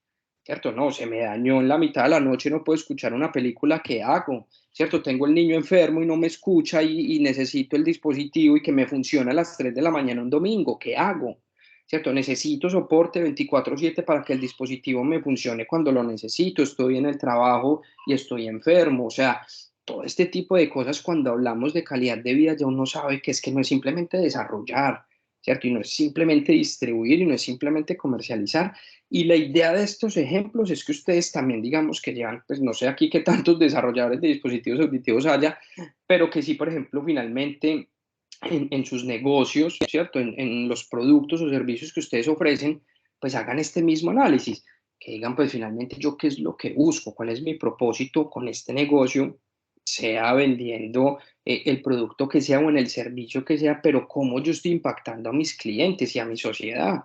¿cierto? No, se me dañó en la mitad de la noche, no puedo escuchar una película, ¿qué hago? ¿Cierto? Tengo el niño enfermo y no me escucha y necesito el dispositivo y que me funcione a las 3 de la mañana un domingo, ¿qué hago? ¿Cierto? Necesito soporte 24/7 para que el dispositivo me funcione cuando lo necesito, estoy en el trabajo y estoy enfermo, o sea, todo este tipo de cosas cuando hablamos de calidad de vida ya uno sabe que es que no es simplemente desarrollar, ¿cierto? Y no es simplemente distribuir y no es simplemente comercializar. Y la idea de estos ejemplos es que ustedes también digamos que llevan, pues no sé aquí qué tantos desarrolladores de dispositivos auditivos haya, pero que sí, por ejemplo, finalmente en sus negocios, ¿cierto? En los productos o servicios que ustedes ofrecen, pues hagan este mismo análisis, que digan, pues finalmente yo qué es lo que busco, cuál es mi propósito con este negocio, sea vendiendo el producto que sea o en el servicio que sea, pero cómo yo estoy impactando a mis clientes y a mi sociedad,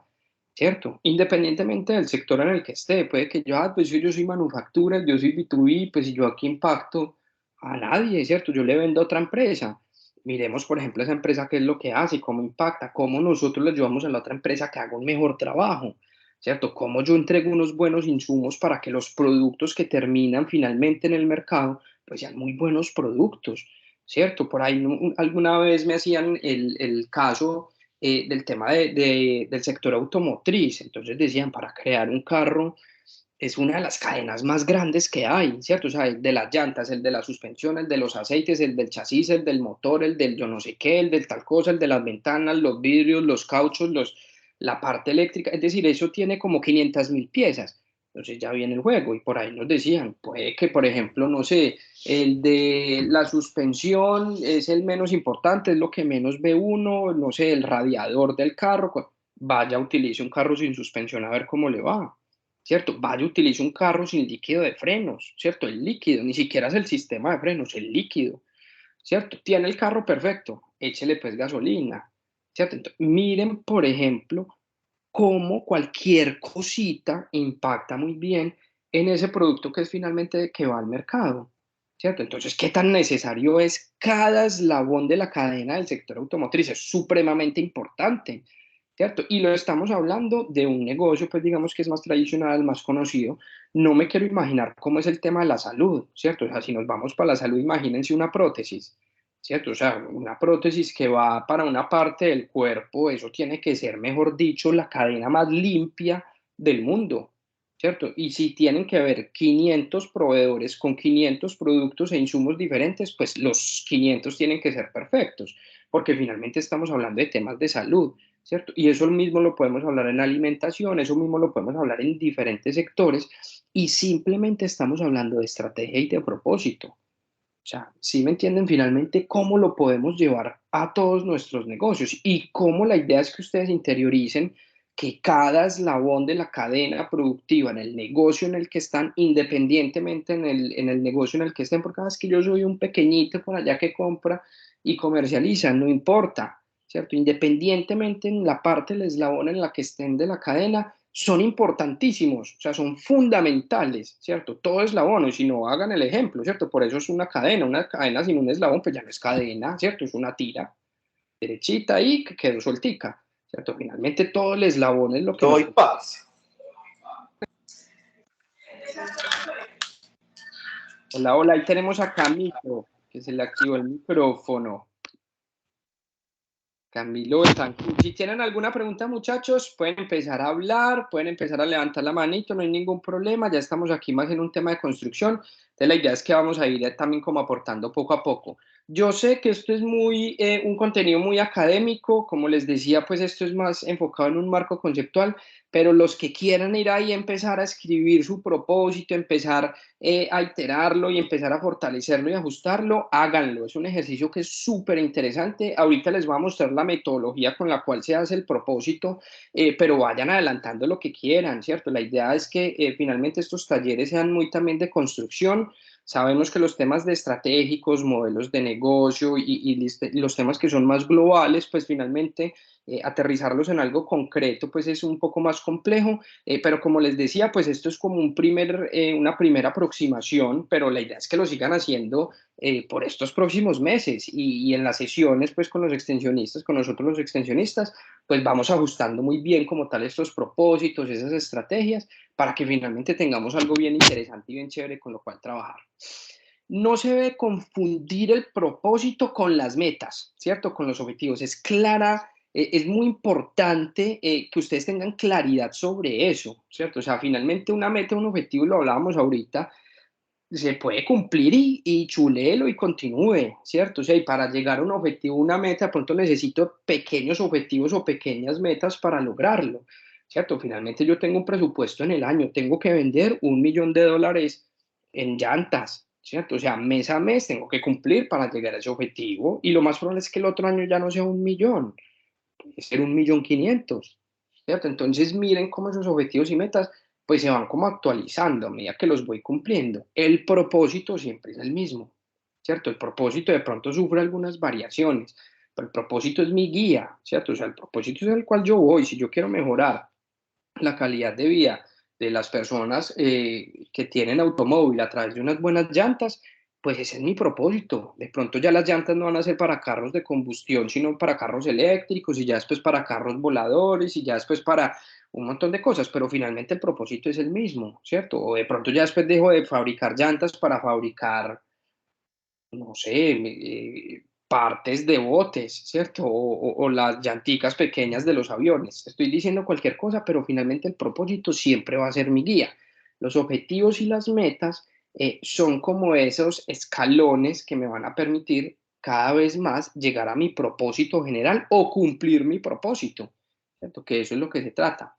¿cierto? Independientemente del sector en el que esté, puede que yo, pues yo soy manufactura, yo soy B2B, pues yo aquí impacto a nadie, ¿cierto? Yo le vendo a otra empresa. Miremos, por ejemplo, esa empresa qué es lo que hace, cómo impacta, cómo nosotros le ayudamos a la otra empresa que haga un mejor trabajo, ¿cierto? Cómo yo entrego unos buenos insumos para que los productos que terminan finalmente en el mercado, pues sean muy buenos productos, ¿cierto? Por ahí alguna vez me hacían el caso del tema del sector automotriz, entonces decían, para crear un carro es una de las cadenas más grandes que hay, ¿cierto? O sea, el de las llantas, el de la suspensión, el de los aceites, el del chasis, el del motor, el del yo no sé qué, el del tal cosa, el de las ventanas, los vidrios, los cauchos, la parte eléctrica, es decir, eso tiene como 500.000 piezas. Entonces ya viene el juego y por ahí nos decían, puede que, por ejemplo, no sé, el de la suspensión es el menos importante, es lo que menos ve uno, no sé, el radiador del carro, vaya, utilice un carro sin suspensión a ver cómo le va. ¿Cierto? Vaya, utilice un carro sin líquido de frenos, ¿cierto? El líquido, ni siquiera es el sistema de frenos, el líquido, ¿cierto? Tiene el carro perfecto, échele pues gasolina, ¿cierto? Entonces, miren, por ejemplo, cómo cualquier cosita impacta muy bien en ese producto que es finalmente que va al mercado, ¿cierto? Entonces, ¿qué tan necesario es cada eslabón de la cadena del sector automotriz? Es supremamente importante, ¿cierto? Y lo estamos hablando de un negocio, pues digamos que es más tradicional, más conocido, no me quiero imaginar cómo es el tema de la salud, ¿cierto? O sea, si nos vamos para la salud, imagínense una prótesis, ¿cierto? O sea, una prótesis que va para una parte del cuerpo, eso tiene que ser, mejor dicho, la cadena más limpia del mundo, ¿cierto? Y si tienen que haber 500 proveedores con 500 productos e insumos diferentes, pues los 500 tienen que ser perfectos, porque finalmente estamos hablando de temas de salud, ¿cierto? Y eso mismo lo podemos hablar en alimentación, eso mismo lo podemos hablar en diferentes sectores, y simplemente estamos hablando de estrategia y de propósito. O sea, si me entienden finalmente cómo lo podemos llevar a todos nuestros negocios y cómo la idea es que ustedes interioricen que cada eslabón de la cadena productiva en el negocio en el que están, independientemente en el negocio en el que estén, porque es que yo soy un pequeñito por allá que compra y comercializa, no importa, ¿cierto? Independientemente en la parte del eslabón en la que estén de la cadena, son importantísimos, o sea, son fundamentales, ¿cierto? Todo eslabón, y si no, hagan el ejemplo, ¿cierto? Por eso es una cadena sin un eslabón, pues ya no es cadena, ¿cierto? Es una tira derechita ahí que quedó sueltica, ¿cierto? Finalmente todo el eslabón es lo que Doy paz. Hola, hola, ahí tenemos a Camilo, que se le activó el micrófono. Camilo Betancourt. Si tienen alguna pregunta, muchachos, pueden empezar a hablar, pueden empezar a levantar la manito, no hay ningún problema, ya estamos aquí más en un tema de construcción, entonces la idea es que vamos a ir también como aportando poco a poco. Yo sé que esto es un contenido muy académico, como les decía, pues esto es más enfocado en un marco conceptual, pero los que quieran ir ahí a empezar a escribir su propósito, empezar a iterarlo y empezar a fortalecerlo y ajustarlo, háganlo. Es un ejercicio que es súper interesante. Ahorita les voy a mostrar la metodología con la cual se hace el propósito, pero vayan adelantando lo que quieran, ¿cierto? La idea es que finalmente estos talleres sean muy también de construcción. Sabemos que los temas de estratégicos, modelos de negocio y los temas que son más globales, pues finalmente aterrizarlos en algo concreto, pues es un poco más complejo, pero como les decía, pues esto es como una primera aproximación, pero la idea es que lo sigan haciendo por estos próximos meses y en las sesiones, pues con los extensionistas, con nosotros los extensionistas, pues vamos ajustando muy bien como tal estos propósitos, esas estrategias, para que finalmente tengamos algo bien interesante y bien chévere con lo cual trabajar. No se debe confundir el propósito con las metas, ¿cierto? Con los objetivos. Es muy importante que ustedes tengan claridad sobre eso, ¿cierto? O sea, finalmente una meta, un objetivo, lo hablábamos ahorita, se puede cumplir y chuléelo y continúe, ¿cierto? O sea, y para llegar a un objetivo, una meta, de pronto necesito pequeños objetivos o pequeñas metas para lograrlo, ¿cierto? Finalmente yo tengo un presupuesto en el año, tengo que vender $1.000.000 en llantas, ¿cierto? O sea, mes a mes tengo que cumplir para llegar a ese objetivo y lo más probable es que el otro año ya no sea 1.000.000, puede ser 1.500.000, ¿cierto? Entonces miren cómo esos objetivos y metas pues se van como actualizando a medida que los voy cumpliendo. El propósito siempre es el mismo, ¿cierto? El propósito de pronto sufre algunas variaciones, pero el propósito es mi guía, ¿cierto? O sea, el propósito es el cual yo voy. Si yo quiero mejorar la calidad de vida de las personas que tienen automóvil a través de unas buenas llantas, pues ese es mi propósito. De pronto ya las llantas no van a ser para carros de combustión, sino para carros eléctricos y ya después para carros voladores y ya después para un montón de cosas, pero finalmente el propósito es el mismo, ¿cierto? O de pronto ya después dejo de fabricar llantas para fabricar, no sé, partes de botes, ¿cierto? O las llanticas pequeñas de los aviones. Estoy diciendo cualquier cosa, pero finalmente el propósito siempre va a ser mi guía. Los objetivos y las metas son como esos escalones que me van a permitir cada vez más llegar a mi propósito general o cumplir mi propósito, ¿cierto? Que eso es lo que se trata.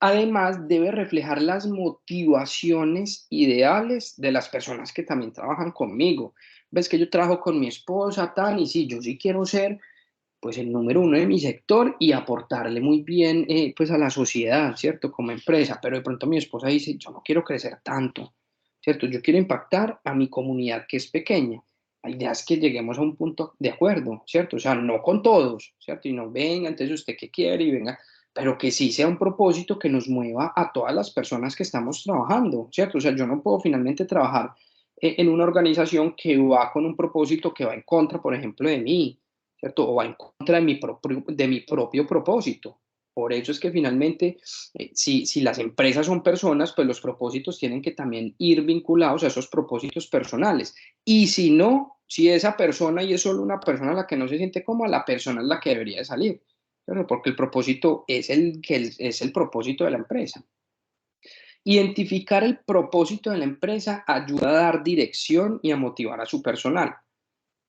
Además, debe reflejar las motivaciones ideales de las personas que también trabajan conmigo. Ves que yo trabajo con mi esposa, tal, y sí, yo sí quiero ser pues el número uno de mi sector y aportarle muy bien pues a la sociedad, ¿cierto? Como empresa, pero de pronto mi esposa dice, yo no quiero crecer tanto, ¿cierto? Yo quiero impactar a mi comunidad que es pequeña. La idea es que lleguemos a un punto de acuerdo, ¿cierto? O sea, no con todos, ¿cierto? Y no, venga, entonces usted qué quiere y venga, pero que sí sea un propósito que nos mueva a todas las personas que estamos trabajando, ¿cierto? O sea, yo no puedo finalmente trabajar en una organización que va con un propósito que va en contra, por ejemplo, de mí, ¿cierto? O va en contra de mi propio propósito, Por eso es que finalmente, si las empresas son personas, pues los propósitos tienen que también ir vinculados a esos propósitos personales. Y si no, si esa persona y es solo una persona la que no se siente cómoda, la persona es la que debería de salir. Pero porque el propósito es es el propósito de la empresa. Identificar el propósito de la empresa ayuda a dar dirección y a motivar a su personal.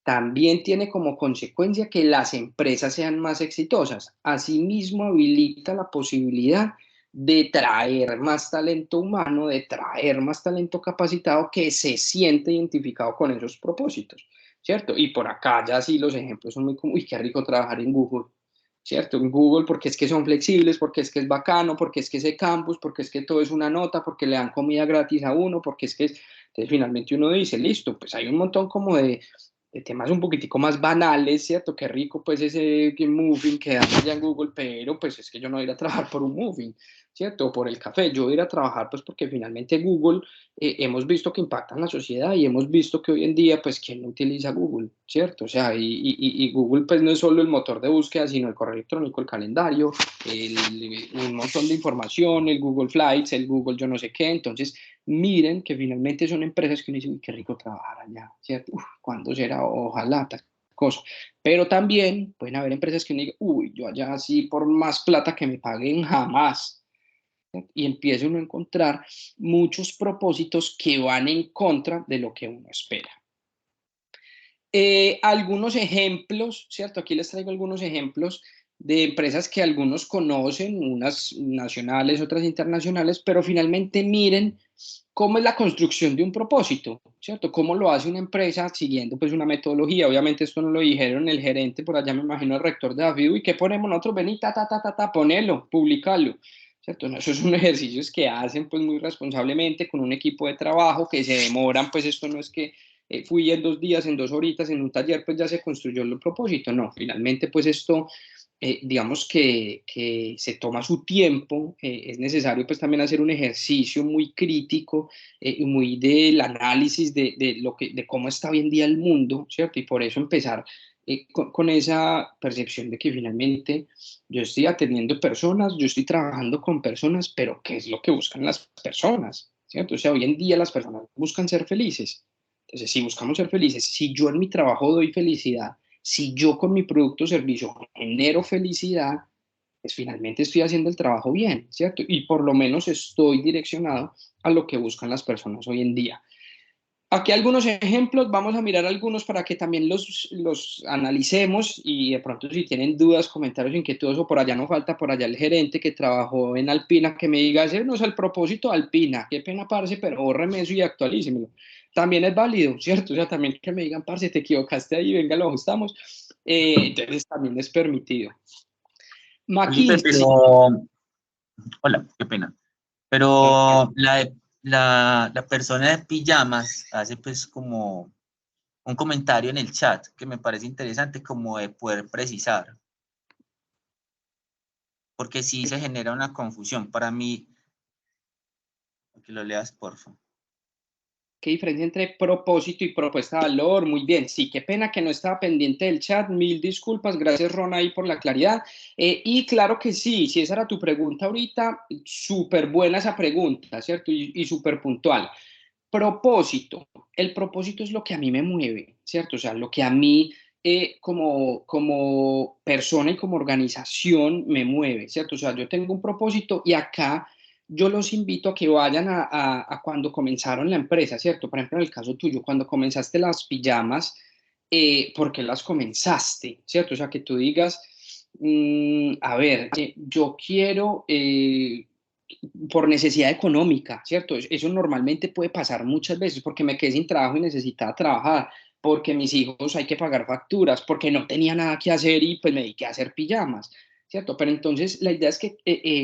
También tiene como consecuencia que las empresas sean más exitosas. Asimismo, habilita la posibilidad de traer más talento humano, de traer más talento capacitado que se siente identificado con esos propósitos, ¿cierto? Y por acá ya sí los ejemplos son muy como, uy, qué rico trabajar en Google, ¿cierto? En Google porque es que son flexibles, porque es que es bacano, porque es que ese campus, porque es que todo es una nota, porque le dan comida gratis a uno, porque es que es... Entonces finalmente uno dice, listo, pues hay un montón como de temas un poquitico más banales, ¿cierto? Qué rico pues ese moving que dan allá en Google, pero pues es que yo no voy a ir a trabajar por un moving, ¿cierto? O por el café, yo voy a ir a trabajar pues porque finalmente Google hemos visto que impacta en la sociedad y hemos visto que hoy en día pues quién no utiliza Google, ¿cierto? O sea, y Google pues no es solo el motor de búsqueda, sino el correo electrónico, el calendario, un montón de información, el Google Flights, el Google yo no sé qué, entonces miren que finalmente son empresas que uno dice, uy, qué rico trabajar allá, ¿cierto? Uf, ¿cuándo será? Ojalá, tal cosa. Pero también pueden haber empresas que uno diga, uy, yo allá así por más plata que me paguen jamás. ¿Cierto? Y empieza uno a encontrar muchos propósitos que van en contra de lo que uno espera. Algunos ejemplos, ¿cierto? Aquí les traigo algunos ejemplos de empresas que algunos conocen, unas nacionales, otras internacionales, pero finalmente miren cómo es la construcción de un propósito, ¿cierto? Cómo lo hace una empresa siguiendo pues una metodología. Obviamente esto no lo dijeron el gerente, por allá me imagino el rector de David, ¿y qué ponemos nosotros? Vení, ponelo, publicalo, ¿cierto? No, esos son ejercicios que hacen pues muy responsablemente con un equipo de trabajo que se demoran, pues esto no es que fui en 2 días, en 2 horitas, en un taller, pues ya se construyó el propósito. No, finalmente pues esto digamos que se toma su tiempo, es necesario pues también hacer un ejercicio muy crítico, muy del análisis de cómo está hoy en día el mundo, ¿cierto? Y por eso empezar con esa percepción de que finalmente yo estoy atendiendo personas, yo estoy trabajando con personas, pero ¿qué es lo que buscan las personas? ¿Cierto? O sea, hoy en día las personas buscan ser felices. Entonces, si buscamos ser felices, si yo en mi trabajo doy felicidad, si yo con mi producto o servicio genero felicidad, pues finalmente estoy haciendo el trabajo bien, ¿cierto? Y por lo menos estoy direccionado a lo que buscan las personas hoy en día. Aquí algunos ejemplos, vamos a mirar algunos para que también los analicemos y de pronto si tienen dudas, comentarios, inquietudes o por allá no falta, por allá el gerente que trabajó en Alpina que me diga, ese no es el propósito de Alpina, qué pena, parce, pero bórreme eso y actualícemelo. También es válido, ¿cierto? O sea, también que me digan, parce, te equivocaste ahí, venga, lo ajustamos. Entonces también es permitido. Felipe, McKinsey. pero, hola, qué pena. Pero la persona de pijamas hace pues como un comentario en el chat que me parece interesante como de poder precisar. Porque sí se genera una confusión. Para mí, que lo leas, por favor. ¿Qué diferencia entre propósito y propuesta de valor? Muy bien, sí, qué pena que no estaba pendiente del chat, mil disculpas, gracias Ron ahí por la claridad. Y claro que sí, si esa era tu pregunta ahorita, súper buena esa pregunta, ¿cierto? Y súper puntual. Propósito, el propósito es lo que a mí me mueve, ¿cierto? O sea, lo que a mí como persona y como organización me mueve, ¿cierto? O sea, yo tengo un propósito y acá yo los invito a que vayan a cuando comenzaron la empresa, ¿cierto? Por ejemplo, en el caso tuyo, cuando comenzaste las pijamas, ¿por qué las comenzaste? ¿Cierto? O sea, que tú digas, a ver, yo quiero... por necesidad económica, ¿cierto? Eso normalmente puede pasar muchas veces porque me quedé sin trabajo y necesitaba trabajar, porque mis hijos hay que pagar facturas, porque no tenía nada que hacer y pues me dediqué a hacer pijamas, ¿cierto? Pero entonces la idea es que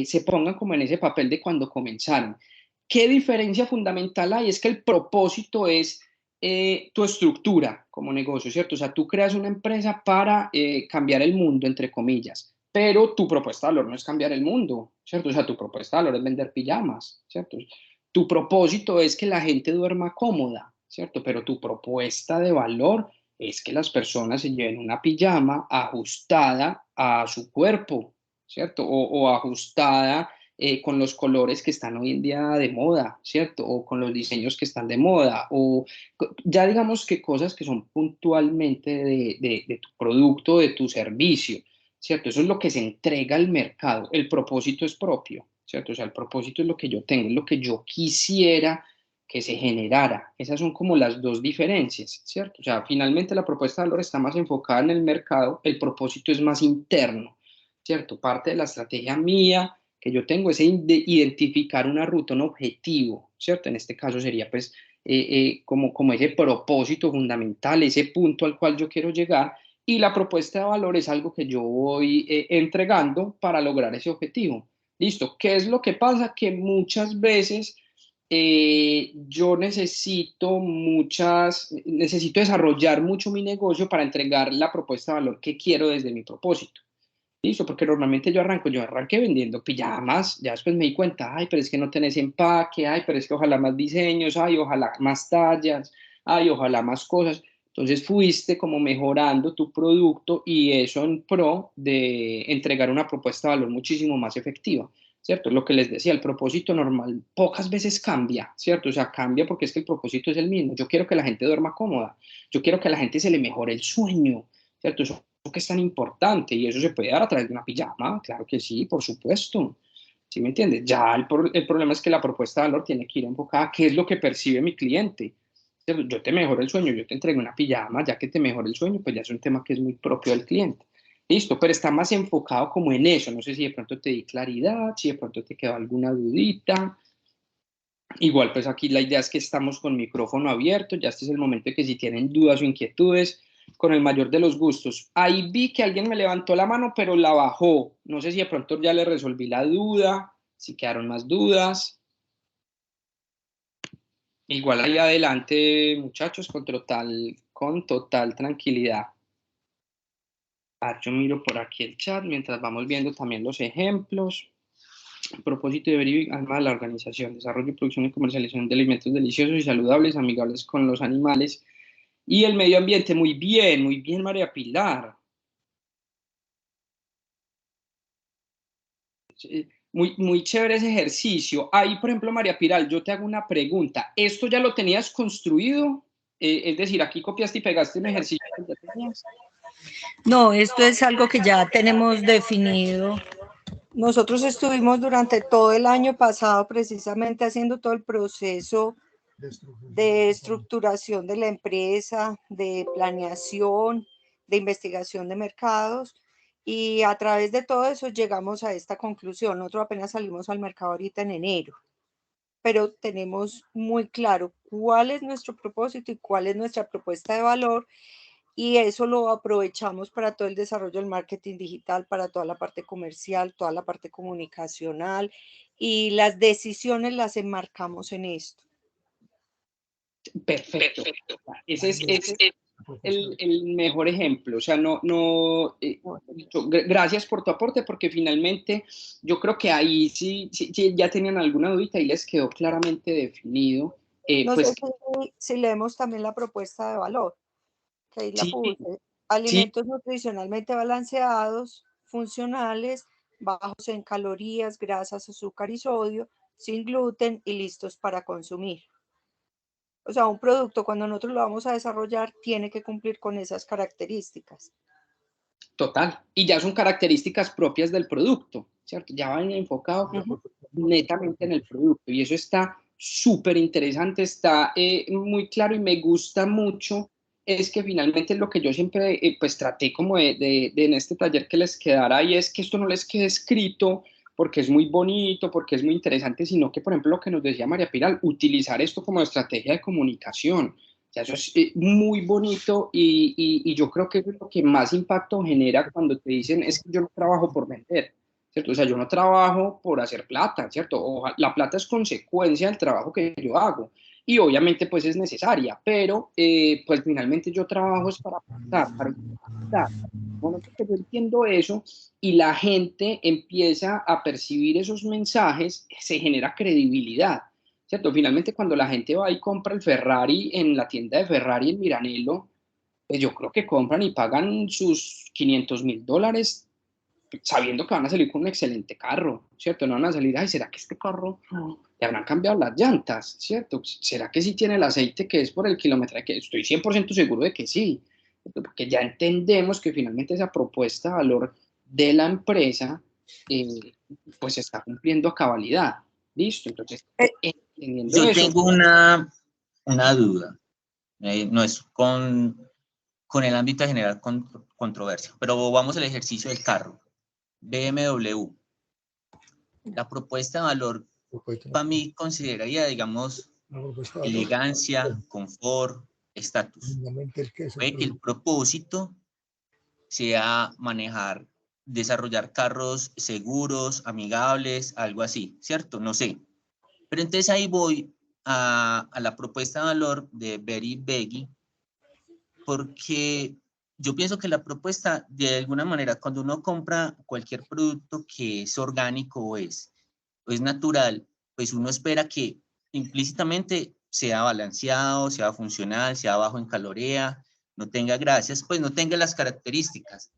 se pongan como en ese papel de cuando comenzaron. ¿Qué diferencia fundamental hay? Es que el propósito es tu estructura como negocio, ¿cierto? O sea, tú creas una empresa para cambiar el mundo, entre comillas, pero tu propuesta de valor no es cambiar el mundo, ¿cierto? O sea, tu propuesta de valor es vender pijamas, ¿cierto? Tu propósito es que la gente duerma cómoda, ¿cierto? Pero tu propuesta de valor es que las personas se lleven una pijama ajustada a su cuerpo, ¿cierto? O ajustada con los colores que están hoy en día de moda, ¿cierto? O con los diseños que están de moda, o ya digamos que cosas que son puntualmente de tu producto, de tu servicio, ¿cierto? Eso es lo que se entrega al mercado. El propósito es propio, ¿cierto? O sea, el propósito es lo que yo tengo, es lo que yo quisiera que se generara. Esas son como las dos diferencias, ¿cierto? O sea, finalmente la propuesta de valor está más enfocada en el mercado, el propósito es más interno, ¿cierto? Parte de la estrategia mía que yo tengo es identificar una ruta, un objetivo, ¿cierto? En este caso sería pues como ese propósito fundamental, ese punto al cual yo quiero llegar, y la propuesta de valor es algo que yo voy entregando para lograr ese objetivo. Listo, ¿qué es lo que pasa? Que muchas veces yo necesito desarrollar mucho mi negocio para entregar la propuesta de valor que quiero desde mi propósito. Listo, porque normalmente yo arranqué vendiendo pijamas, ya después me di cuenta, ay, pero es que no tenés empaque, ay, pero es que ojalá más diseños, ay, ojalá más tallas, ay, ojalá más cosas. Entonces fuiste como mejorando tu producto y eso en pro de entregar una propuesta de valor muchísimo más efectiva, ¿cierto? Lo que les decía, el propósito normal pocas veces cambia, ¿cierto? O sea, cambia porque es que el propósito es el mismo. Yo quiero que la gente duerma cómoda, yo quiero que a la gente se le mejore el sueño, ¿cierto? Eso que es tan importante y eso se puede dar a través de una pijama, claro que sí, por supuesto. ¿Sí me entiendes? Ya el problema es que la propuesta de valor tiene que ir enfocada a qué es lo que percibe mi cliente. Yo te mejoro el sueño, yo te entrego una pijama, ya que te mejora el sueño, pues ya es un tema que es muy propio del cliente. Listo, pero está más enfocado como en eso. No sé si de pronto te di claridad, si de pronto te quedó alguna dudita. Igual, pues aquí la idea es que estamos con micrófono abierto, ya este es el momento de que si tienen dudas o inquietudes, con el mayor de los gustos. Ahí vi que alguien me levantó la mano, pero la bajó. No sé si de pronto ya le resolví la duda, si quedaron más dudas. Igual ahí adelante, muchachos, con total tranquilidad. Yo miro por aquí el chat mientras vamos viendo también los ejemplos. Propósito de verificar alma de la organización, desarrollo, producción y comercialización de alimentos deliciosos y saludables, amigables con los animales y el medio ambiente. Muy bien, María Pilar. Muy chévere ese ejercicio. Ahí, por ejemplo, María Pilar, yo te hago una pregunta. ¿Esto ya lo tenías construido? Es decir, aquí copiaste y pegaste un ejercicio que ya tenías. No, esto es algo que ya tenemos definido. Nosotros estuvimos durante todo el año pasado precisamente haciendo todo el proceso de estructuración de la empresa, de planeación, de investigación de mercados, y a través de todo eso llegamos a esta conclusión. Nosotros apenas salimos al mercado ahorita en enero, pero tenemos muy claro cuál es nuestro propósito y cuál es nuestra propuesta de valor, y eso lo aprovechamos para todo el desarrollo del marketing digital, para toda la parte comercial, toda la parte comunicacional, y las decisiones las enmarcamos en esto. Perfecto. Ese es el mejor ejemplo. O sea, gracias por tu aporte, porque finalmente yo creo que ahí sí ya tenían alguna dudita y les quedó claramente definido. No Pues sé si leemos también la propuesta de valor, que ahí la sí, puse. sí, Alimentos nutricionalmente balanceados, funcionales, bajos en calorías, grasas, azúcar y sodio, sin gluten y listos para consumir. O sea, un producto cuando nosotros lo vamos a desarrollar tiene que cumplir con esas características. total. Y ya son características propias del producto, ¿cierto? Ya van enfocado netamente en el producto y eso está súper interesante, está muy claro y me gusta mucho. Es que finalmente lo que yo siempre pues traté como de en este taller que les quedara y es que esto no les quede escrito porque es muy bonito, porque es muy interesante, sino que, por ejemplo, lo que nos decía María Piral, utilizar esto como estrategia de comunicación. O sea, eso es muy bonito y yo creo que eso es lo que más impacto genera cuando te dicen es que yo no trabajo por vender, ¿cierto? O sea, yo no trabajo por hacer plata, ¿cierto? La plata es consecuencia del trabajo que yo hago y obviamente pues es necesaria, pero pues finalmente yo trabajo es para aportar, para impactar. Bueno, porque yo entiendo eso y la gente empieza a percibir esos mensajes, se genera credibilidad. ¿Cierto? Finalmente, cuando la gente va y compra el Ferrari en la tienda de Ferrari en Miranello, pues yo creo que compran y pagan sus $500.000 sabiendo que van a salir con un excelente carro, ¿cierto? No van a salir, ay, ¿será que este carro le habrán cambiado las llantas, ¿cierto? ¿Será que sí tiene el aceite que es por el kilometraje? Que estoy 100% seguro de que sí, porque ya entendemos que finalmente esa propuesta de valor de la empresa pues se está cumpliendo a cabalidad. ¿Listo? Entonces, entendiendo Yo eso. tengo una duda, no es con el ámbito de generar controversia, pero vamos al ejercicio del carro. BMW. La propuesta de valor para mí consideraría, digamos, elegancia, confort, estatus. Puede que el propósito sea manejar, desarrollar carros seguros, amigables, algo así, ¿cierto? No sé. Pero entonces ahí voy a la propuesta de valor de Very Beggy, porque yo pienso que la propuesta, de alguna manera, cuando uno compra cualquier producto que es orgánico o es natural, pues uno espera que implícitamente sea balanceado, sea funcional, sea bajo en caloría, no tenga grasas, pues no tenga las características.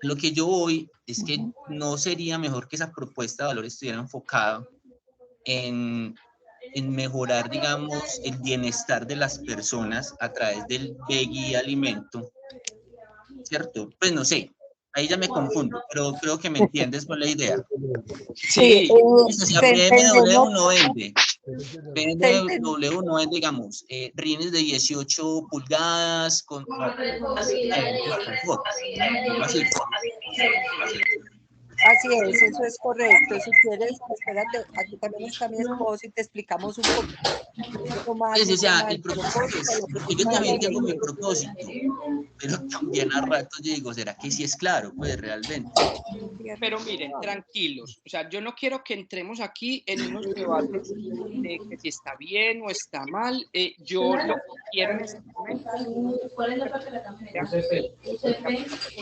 Lo que yo voy es que no sería mejor que esa propuesta de valor estuviera enfocada en mejorar, digamos, el bienestar de las personas a través del veggie alimento, ¿cierto? Pues no sé, ahí ya me confundo, pero creo que me entiendes con la idea. Sí. O sea, BMW no vende. BMW no vende, digamos, rines de 18 pulgadas con confort. Así. Así es, eso es correcto. Si quieres, espérate, aquí también está mi esposo y te explicamos un poquito más Pues, el o sea, tema el del propósito es, propósito. porque yo también tengo mi propósito, pero también a ratos yo digo, ¿será que sí es claro? Pues realmente. Pero miren, tranquilos, o sea, yo no quiero que entremos aquí en unos debates de que si está bien o está mal. Yo lo que quiero en este momento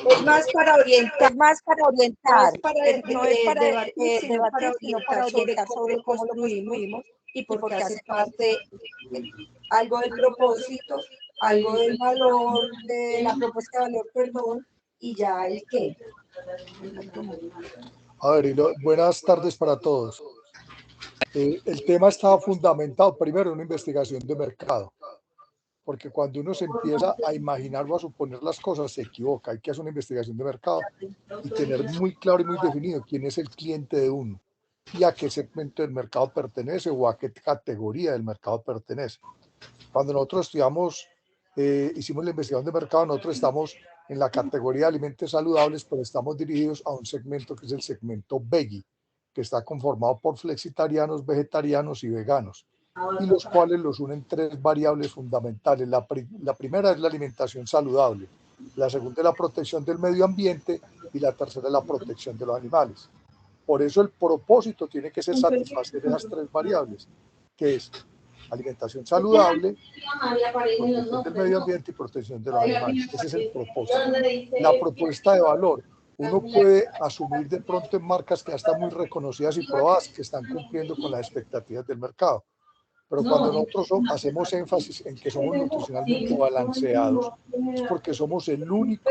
Es más para orientar, no es para debatir, sino para orientar sobre cómo lo construimos y porque hace parte algo del propósito, algo del valor, de la propuesta de valor, perdón, y ya el qué. A ver, buenas tardes para todos. El tema estaba fundamentado primero en una investigación de mercado, porque cuando uno se empieza a imaginar o a suponer las cosas, se equivoca. Hay que hacer una investigación de mercado y tener muy claro y muy definido quién es el cliente de uno y a qué segmento del mercado pertenece o a qué categoría del mercado pertenece. Cuando nosotros estudiamos, hicimos la investigación de mercado, nosotros estamos en la categoría de alimentos saludables, pero estamos dirigidos a un segmento que es el segmento veggie, que está conformado por flexitarianos, vegetarianos y veganos, y los cuales los unen tres variables fundamentales. La primera es la alimentación saludable, la segunda es la protección del medio ambiente y la tercera es la protección de los animales. Por eso el propósito tiene que ser satisfacer esas tres variables, que es alimentación saludable, protección del medio ambiente y protección de los animales. Ese es el propósito. La propuesta de valor. Uno puede asumir de pronto en marcas que ya están muy reconocidas y probadas, que están cumpliendo con las expectativas del mercado. Pero cuando nosotros hacemos énfasis en que somos nutricionalmente balanceados, es porque somos el único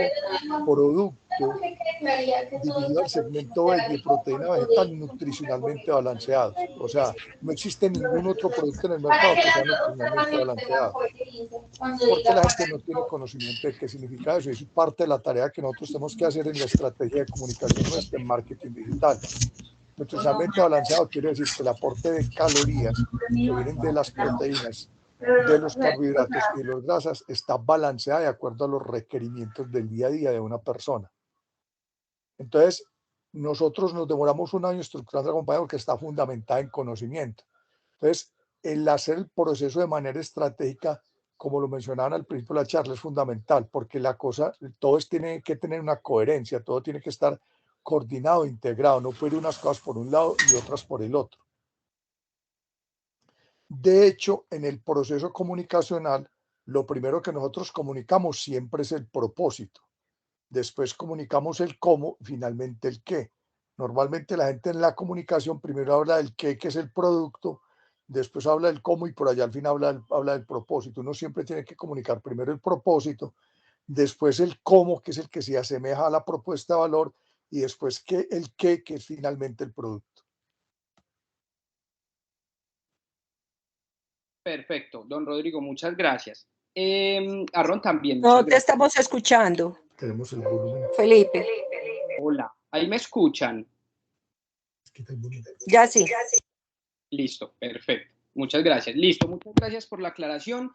producto dirigido al segmento veggie, proteína vegetal, nutricionalmente balanceados. O sea, no existe ningún otro producto en el mercado que sea nutricionalmente balanceado. Porque la gente no tiene conocimiento de qué significa eso. Y eso es parte de la tarea que nosotros tenemos que hacer en la estrategia de comunicación nuestra en marketing digital. Nutricionalmente balanceado quiere decir que el aporte de calorías que vienen de las proteínas, de los carbohidratos y de las grasas está balanceada de acuerdo a los requerimientos del día a día de una persona. Entonces, nosotros nos demoramos un año estructurando la compañía porque está fundamentada en conocimiento. Entonces, el hacer el proceso de manera estratégica, como lo mencionaban al principio de la charla, es fundamental porque la cosa, todo tiene que tener una coherencia, todo tiene que estar coordinado, integrado, no puede ir unas cosas por un lado y otras por el otro. De hecho, en el proceso comunicacional, lo primero que nosotros comunicamos siempre es el propósito. Después comunicamos el cómo, finalmente el qué. Normalmente la gente en la comunicación primero habla del qué, que es el producto, después habla del cómo y por allá al fin habla del propósito. Uno siempre tiene que comunicar primero el propósito, después el cómo, que es el que se asemeja a la propuesta de valor, y después el qué, que es finalmente el producto. Perfecto, don Rodrigo, muchas gracias. Aaron también, No muchas te gracias. estamos escuchando, Tenemos el volumen. Felipe. Hola, ahí me escuchan. Quita el volumen. Ya sí. Listo, perfecto. Muchas gracias. Listo, muchas gracias por la aclaración.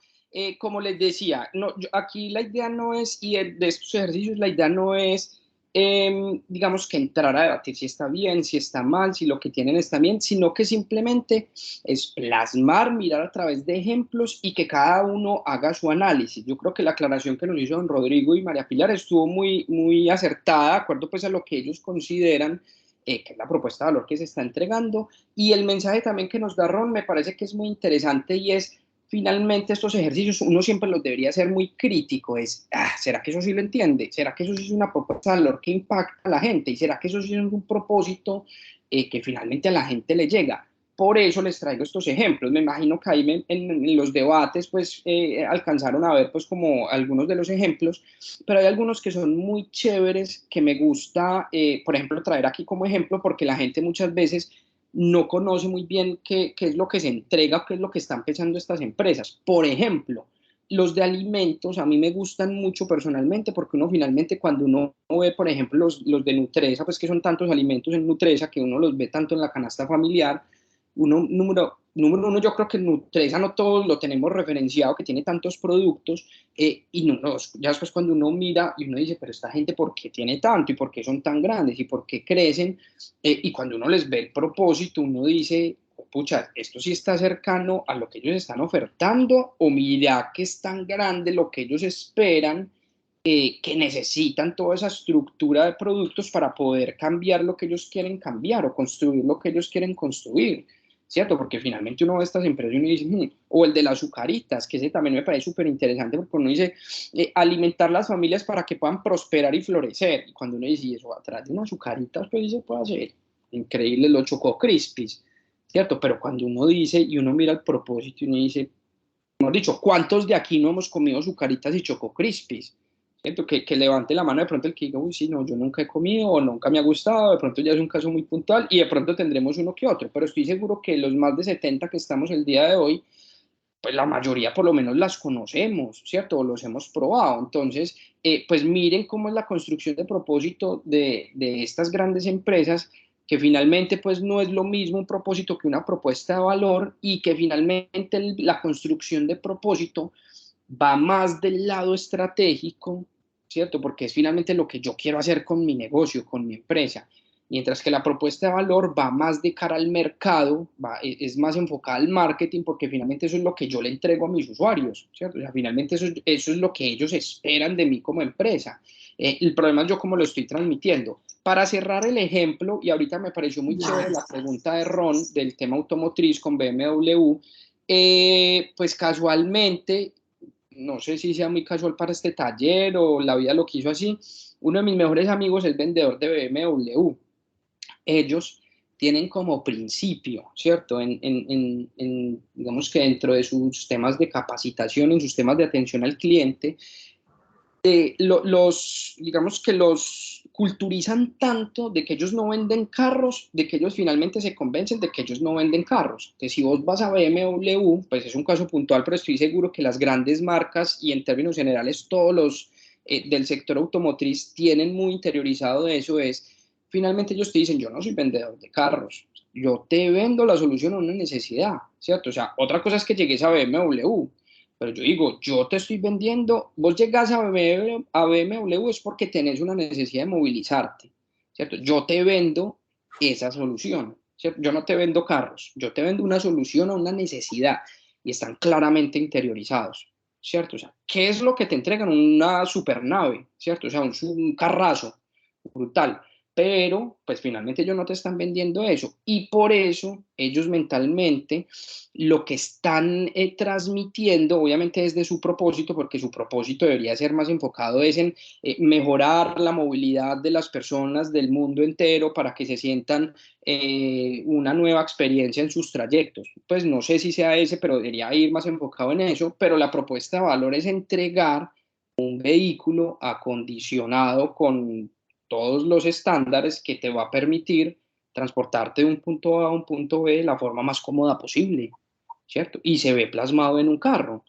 Como les decía, no, aquí la idea no es, y de estos ejercicios la idea no es, digamos, que entrar a debatir si está bien, si está mal, si lo que tienen está bien, sino que simplemente es plasmar, mirar a través de ejemplos y que cada uno haga su análisis. Yo creo que la aclaración que nos hizo don Rodrigo y María Pilar estuvo muy, muy acertada, de acuerdo pues a lo que ellos consideran que es la propuesta de valor que se está entregando. Y el mensaje también que nos da Ron me parece que es muy interesante y es, finalmente estos ejercicios uno siempre los debería ser muy crítico, es, ¿será que eso sí lo entiende? ¿Será que eso sí es una propuesta de valor que impacta a la gente? ¿Y será que eso sí es un propósito que finalmente a la gente le llega? Por eso les traigo estos ejemplos. Me imagino que ahí en los debates pues alcanzaron a ver pues como algunos de los ejemplos, pero hay algunos que son muy chéveres que me gusta, por ejemplo, traer aquí como ejemplo porque la gente muchas veces no conoce muy bien qué es lo que se entrega, qué es lo que están pensando estas empresas. Por ejemplo, los de alimentos a mí me gustan mucho personalmente porque uno finalmente cuando uno ve, por ejemplo, los de Nutresa, pues que son tantos alimentos en Nutresa que uno los ve tanto en la canasta familiar, uno, número uno, yo creo que Nutresa no todos lo tenemos referenciado, que tiene tantos productos, y no, ya después cuando uno mira y uno dice, pero esta gente, ¿por qué tiene tanto? ¿Y por qué son tan grandes? ¿Y por qué crecen? Y cuando uno les ve el propósito, uno dice, pucha, esto sí está cercano a lo que ellos están ofertando, o mira que es tan grande lo que ellos esperan, que necesitan toda esa estructura de productos para poder cambiar lo que ellos quieren cambiar o construir lo que ellos quieren construir. ¿Cierto? Porque finalmente uno ve estas empresas y uno dice, o el de las azucaritas, que ese también me parece súper interesante porque uno dice, alimentar las familias para que puedan prosperar y florecer. Y cuando uno dice, eso atrás de unas azucaritas, pues sí se puede hacer. Increíble los Choco Crispies, ¿cierto? Pero cuando uno dice y uno mira el propósito y uno dice, hemos dicho, ¿cuántos de aquí no hemos comido azucaritas y Choco Crispies? ¿Cierto? Que levante la mano de pronto el que diga, uy, sí, no, yo nunca he comido o nunca me ha gustado, de pronto ya es un caso muy puntual y de pronto tendremos uno que otro, pero estoy seguro que los más de 70 que estamos el día de hoy, pues la mayoría por lo menos las conocemos, ¿cierto? O los hemos probado. Entonces, pues miren cómo es la construcción de propósito de estas grandes empresas, que finalmente pues no es lo mismo un propósito que una propuesta de valor y que finalmente la construcción de propósito va más del lado estratégico, ¿cierto? Porque es finalmente lo que yo quiero hacer con mi negocio, con mi empresa. Mientras que la propuesta de valor va más de cara al mercado, es más enfocada al marketing, porque finalmente eso es lo que yo le entrego a mis usuarios, ¿cierto? O sea, finalmente eso es lo que ellos esperan de mí como empresa. El problema es yo cómo lo estoy transmitiendo. Para cerrar el ejemplo, y ahorita me pareció muy chévere la pregunta de Ron del tema automotriz con BMW, pues casualmente, no sé si sea muy casual para este taller o la vida lo quiso así, uno de mis mejores amigos es vendedor de BMW. Ellos tienen como principio, ¿cierto? Digamos que dentro de sus temas de capacitación, en sus temas de atención al cliente, digamos que los culturizan tanto de que ellos no venden carros, de que ellos finalmente se convencen de que ellos no venden carros. Entonces, si vos vas a BMW, pues es un caso puntual, pero estoy seguro que las grandes marcas y en términos generales todos los del sector automotriz tienen muy interiorizado de eso, es finalmente ellos te dicen, yo no soy vendedor de carros, yo te vendo la solución a una necesidad, ¿cierto? O sea, otra cosa es que llegues a BMW, pero yo digo, yo te estoy vendiendo, vos llegas a BMW es porque tenés una necesidad de movilizarte, ¿cierto? Yo te vendo esa solución, ¿cierto? Yo no te vendo carros, yo te vendo una solución a una necesidad y están claramente interiorizados, ¿cierto? O sea, ¿qué es lo que te entregan? Una supernave, ¿cierto? O sea, un carrazo brutal, pero pues finalmente ellos no te están vendiendo eso y por eso ellos mentalmente lo que están transmitiendo, obviamente es de su propósito, porque su propósito debería ser más enfocado es en mejorar la movilidad de las personas del mundo entero para que se sientan una nueva experiencia en sus trayectos. Pues no sé si sea ese, pero debería ir más enfocado en eso, pero la propuesta de valor es entregar un vehículo acondicionado con todos los estándares que te va a permitir transportarte de un punto A a un punto B de la forma más cómoda posible, ¿cierto? Y se ve plasmado en un carro.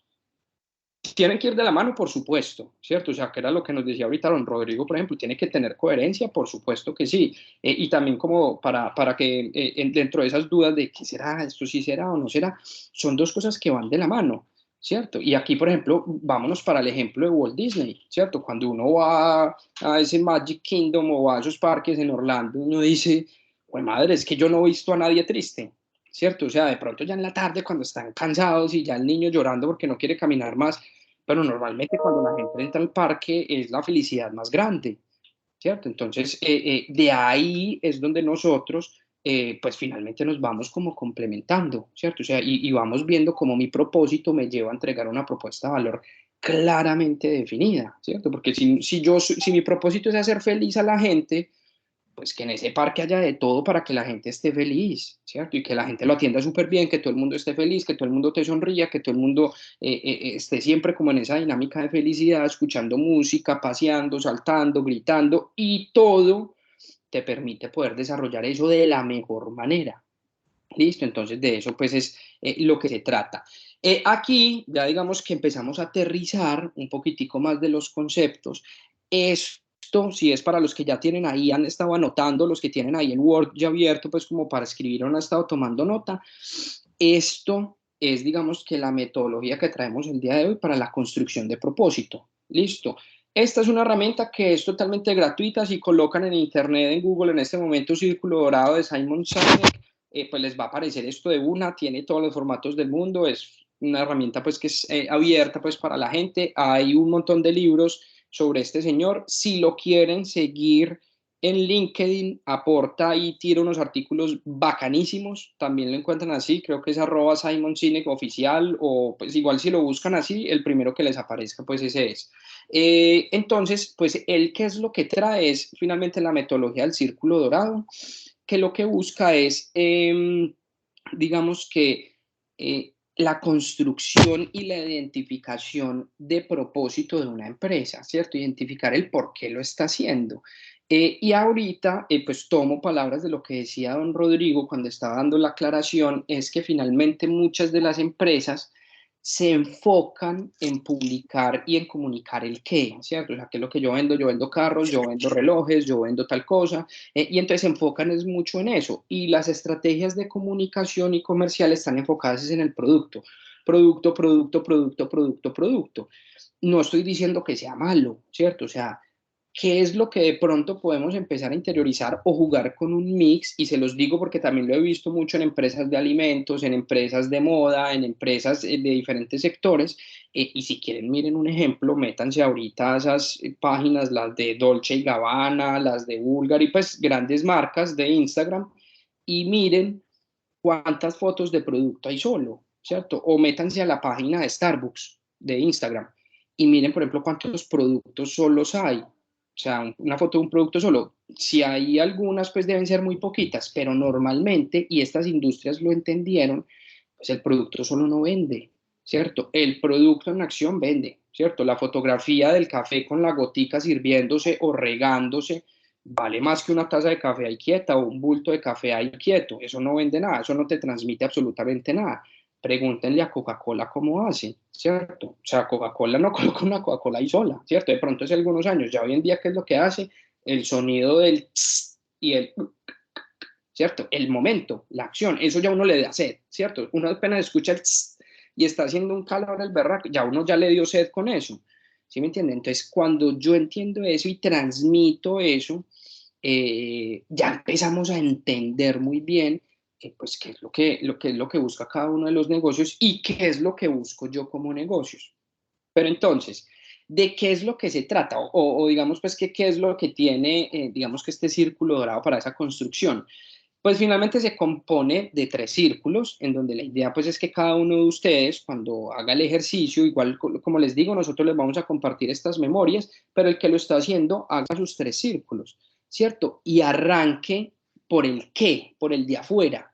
Tienen que ir de la mano, por supuesto, ¿cierto? O sea, que era lo que nos decía ahorita don Rodrigo, por ejemplo, tiene que tener coherencia, por supuesto que sí. Y también como para que dentro de esas dudas de qué será, esto sí será o no será, son dos cosas que van de la mano, ¿cierto? Y aquí, por ejemplo, vámonos para el ejemplo de Walt Disney, ¿cierto? Cuando uno va a ese Magic Kingdom o a esos parques en Orlando, uno dice, pues madre, es que yo no he visto a nadie triste, ¿cierto? O sea, de pronto ya en la tarde cuando están cansados y ya el niño llorando porque no quiere caminar más, pero normalmente cuando la gente entra al parque es la felicidad más grande, ¿cierto? Entonces, de ahí es donde nosotros, pues finalmente nos vamos como complementando, ¿cierto? O sea, y vamos viendo cómo mi propósito me lleva a entregar una propuesta de valor claramente definida, ¿cierto? Porque si mi propósito es hacer feliz a la gente, pues que en ese parque haya de todo para que la gente esté feliz, ¿cierto? Y que la gente lo atienda súper bien, que todo el mundo esté feliz, que todo el mundo te sonría, que todo el mundo esté siempre como en esa dinámica de felicidad, escuchando música, paseando, saltando, gritando, y todo te permite poder desarrollar eso de la mejor manera. ¿Listo? Entonces de eso pues es lo que se trata. Aquí ya digamos que empezamos a aterrizar un poquitico más de los conceptos. Esto, si es para los que ya tienen ahí, han estado anotando, los que tienen ahí el Word ya abierto, pues como para escribir o han estado tomando nota, esto es, digamos, que la metodología que traemos el día de hoy para la construcción de propósito. ¿Listo? Esta es una herramienta que es totalmente gratuita. Si colocan en internet, en Google, en este momento, Círculo Dorado de Simon Sinek, pues les va a aparecer esto de una, tiene todos los formatos del mundo, es una herramienta pues que es abierta pues para la gente. Hay un montón de libros sobre este señor. Si lo quieren seguir en LinkedIn, aporta y tira unos artículos bacanísimos, también lo encuentran así, creo que es @Simon Sinek oficial, o pues igual si lo buscan así, el primero que les aparezca pues ese es. Entonces, pues él, ¿qué es lo que trae? Es finalmente la metodología del círculo dorado, que lo que busca es, digamos que, la construcción y la identificación de propósito de una empresa, ¿cierto? Identificar el por qué lo está haciendo. Y ahorita, pues tomo palabras de lo que decía don Rodrigo cuando estaba dando la aclaración, es que finalmente muchas de las empresas se enfocan en publicar y en comunicar el qué, ¿cierto? O sea, ¿qué es lo que yo vendo carros, yo vendo relojes, yo vendo tal cosa, y entonces se enfocan es mucho en eso, y las estrategias de comunicación y comercial están enfocadas en el producto, producto, producto, producto, producto, producto. No estoy diciendo que sea malo, ¿cierto? O sea, ¿qué es lo que de pronto podemos empezar a interiorizar o jugar con un mix? Y se los digo porque también lo he visto mucho en empresas de alimentos, en empresas de moda, en empresas de diferentes sectores. Y si quieren, miren un ejemplo, métanse ahorita a esas páginas, las de Dolce y Gabbana, las de Bulgari, pues grandes marcas de Instagram, y miren cuántas fotos de producto hay solo, ¿cierto? O métanse a la página de Starbucks de Instagram y miren, por ejemplo, cuántos productos solos hay. O sea, una foto de un producto solo. Si hay algunas, pues deben ser muy poquitas, pero normalmente, y estas industrias lo entendieron, pues el producto solo no vende, ¿cierto? El producto en acción vende, ¿cierto? La fotografía del café con la gotica sirviéndose o regándose vale más que una taza de café ahí quieta o un bulto de café ahí quieto. Eso no vende nada, eso no te transmite absolutamente nada. Pregúntenle a Coca-Cola cómo hace, ¿cierto? O sea, Coca-Cola no coloca una Coca-Cola ahí sola, ¿cierto? De pronto hace algunos años, ya hoy en día, ¿qué es lo que hace? El sonido del tss y el, ¿cierto? El momento, la acción, eso ya uno le da sed, ¿cierto? Uno apenas escucha el tss y está haciendo un calor el berraco, ya uno ya le dio sed con eso, ¿sí me entiende? Entonces, cuando yo entiendo eso y transmito eso, ya empezamos a entender muy bien pues, qué es lo que busca cada uno de los negocios y qué es lo que busco yo como negocios. Pero entonces, ¿de qué es lo que se trata? O digamos, pues, ¿qué es lo que tiene, digamos, que este círculo dorado para esa construcción? Pues finalmente se compone de 3 círculos, en donde la idea pues es que cada uno de ustedes cuando haga el ejercicio, igual como les digo, nosotros les vamos a compartir estas memorias, pero el que lo está haciendo haga sus 3 círculos, ¿cierto? Y arranque por el qué, por el de afuera,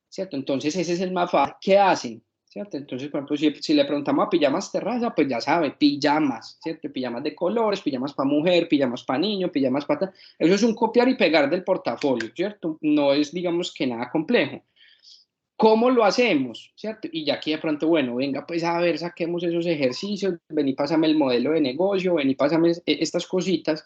¿cierto? Entonces ese es el más fácil. ¿Qué hacen? ¿cierto? Entonces, por ejemplo, si le preguntamos a pijamas terraza, pues ya sabe, pijamas, ¿cierto? Pijamas de colores, pijamas para mujer, pijamas para niño, pijamas para... Eso es un copiar y pegar del portafolio, ¿cierto? No es, digamos, que nada complejo. ¿Cómo lo hacemos? ¿Cierto? Y ya aquí de pronto, bueno, venga, pues a ver, saquemos esos ejercicios, ven y pásame el modelo de negocio, ven y pásame estas cositas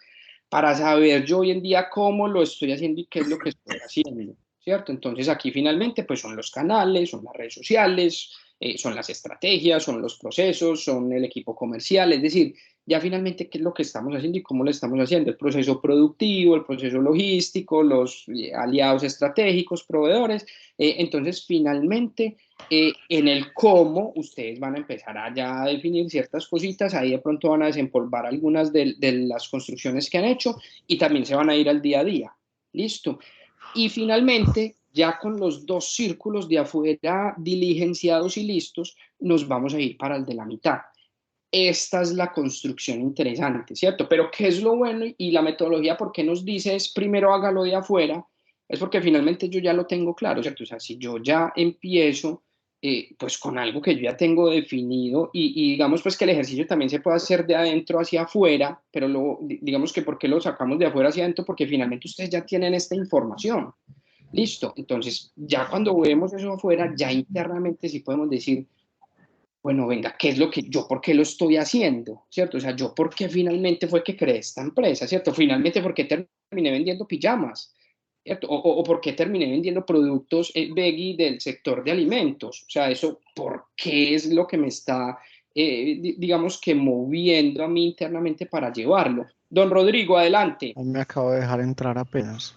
para saber yo hoy en día cómo lo estoy haciendo y qué es lo que estoy haciendo, ¿cierto? Entonces aquí finalmente pues son los canales, son las redes sociales, son las estrategias, son los procesos, son el equipo comercial, es decir, ya finalmente qué es lo que estamos haciendo y cómo lo estamos haciendo, el proceso productivo, el proceso logístico, los aliados estratégicos, proveedores. Entonces, finalmente, en el cómo, ustedes van a empezar a ya definir ciertas cositas, ahí de pronto van a desempolvar algunas de las construcciones que han hecho y también se van a ir al día a día. ¿Listo? Y finalmente, ya con los dos círculos de afuera diligenciados y listos, nos vamos a ir para el de la mitad. Esta es la construcción interesante, ¿cierto? Pero ¿qué es lo bueno? Y la metodología, ¿por qué nos dice es primero hágalo de afuera? Es porque finalmente yo ya lo tengo claro, ¿cierto? O sea, si yo ya empiezo pues con algo que yo ya tengo definido y digamos pues que el ejercicio también se puede hacer de adentro hacia afuera, pero digamos que ¿por qué lo sacamos de afuera hacia adentro? Porque finalmente ustedes ya tienen esta información. Listo. Entonces, ya cuando vemos eso afuera, ya internamente sí podemos decir, bueno, venga, ¿qué es lo que yo, por qué lo estoy haciendo? ¿Cierto? O sea, yo, ¿por qué finalmente fue que creé esta empresa? ¿Cierto? Finalmente, ¿por qué terminé vendiendo pijamas? ¿Cierto? O ¿por qué terminé vendiendo productos veggie del sector de alimentos? O sea, eso, ¿por qué es lo que me está, digamos que moviendo a mí internamente para llevarlo? Don Rodrigo, adelante. Me acabo de dejar entrar apenas.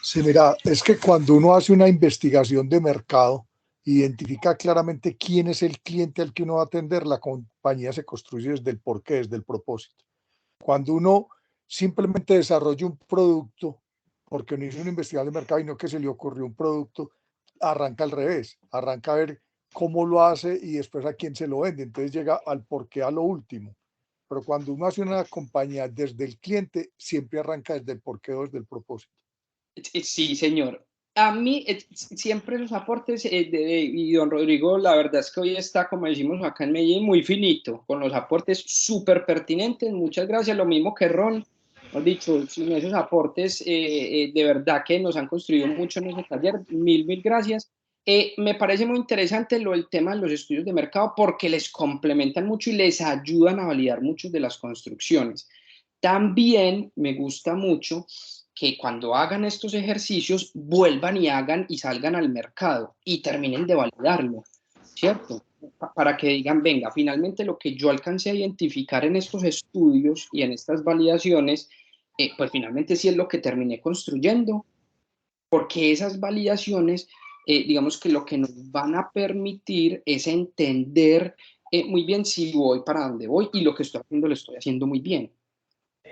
Sí, mira, es que cuando uno hace una investigación de mercado, identifica claramente quién es el cliente al que uno va a atender, la compañía se construye desde el porqué, desde el propósito. Cuando uno simplemente desarrolla un producto, porque no hizo una investigación de mercado y no que se le ocurrió un producto, arranca al revés, arranca a ver cómo lo hace y después a quién se lo vende. Entonces llega al porqué a lo último. Pero cuando uno hace una compañía desde el cliente, siempre arranca desde el porqué o desde el propósito. Sí, señor. A mí siempre los aportes y don Rodrigo, la verdad es que hoy está, como decimos acá en Medellín, muy finito, con los aportes súper pertinentes. Muchas gracias. Lo mismo que Ron, hemos dicho, sin esos aportes, de verdad que nos han construido mucho en ese taller. Mil gracias. Me parece muy interesante el tema de los estudios de mercado porque les complementan mucho y les ayudan a validar muchas de las construcciones. También me gusta mucho que cuando hagan estos ejercicios vuelvan y hagan y salgan al mercado y terminen de validarlo, ¿cierto? Para que digan, venga, finalmente lo que yo alcancé a identificar en estos estudios y en estas validaciones, pues finalmente sí es lo que terminé construyendo, porque esas validaciones, digamos que lo que nos van a permitir es entender muy bien si voy para dónde voy y lo que estoy haciendo lo estoy haciendo muy bien,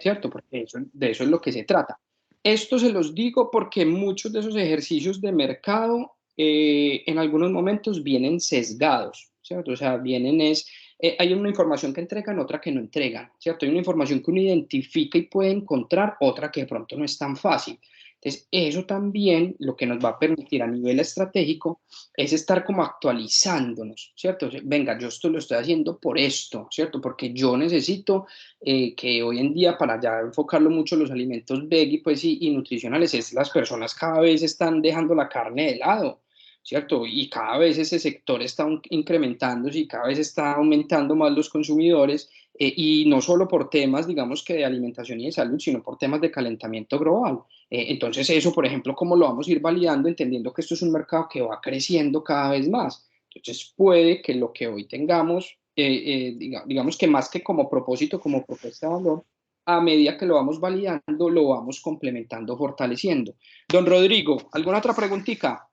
¿cierto? Porque de eso es lo que se trata. Esto se los digo porque muchos de esos ejercicios de mercado en algunos momentos vienen sesgados, ¿cierto? O sea, hay una información que entregan, otra que no entregan, ¿cierto? Hay una información que uno identifica y puede encontrar, otra que de pronto no es tan fácil. Entonces, eso también lo que nos va a permitir a nivel estratégico es estar como actualizándonos, ¿cierto? Venga, yo esto lo estoy haciendo por esto, ¿cierto? Porque yo necesito que hoy en día, para ya enfocarlo mucho en los alimentos veggie pues, y nutricionales, es las personas cada vez están dejando la carne de lado, ¿cierto? Y cada vez ese sector está incrementándose y cada vez está aumentando más los consumidores, y no solo por temas, digamos, que de alimentación y de salud, sino por temas de calentamiento global. Entonces eso, por ejemplo, ¿cómo lo vamos a ir validando? Entendiendo que esto es un mercado que va creciendo cada vez más. Entonces puede que lo que hoy tengamos, digamos que más que como propósito, como propuesta de valor, a medida que lo vamos validando, lo vamos complementando, fortaleciendo. Don Rodrigo, ¿alguna otra preguntita?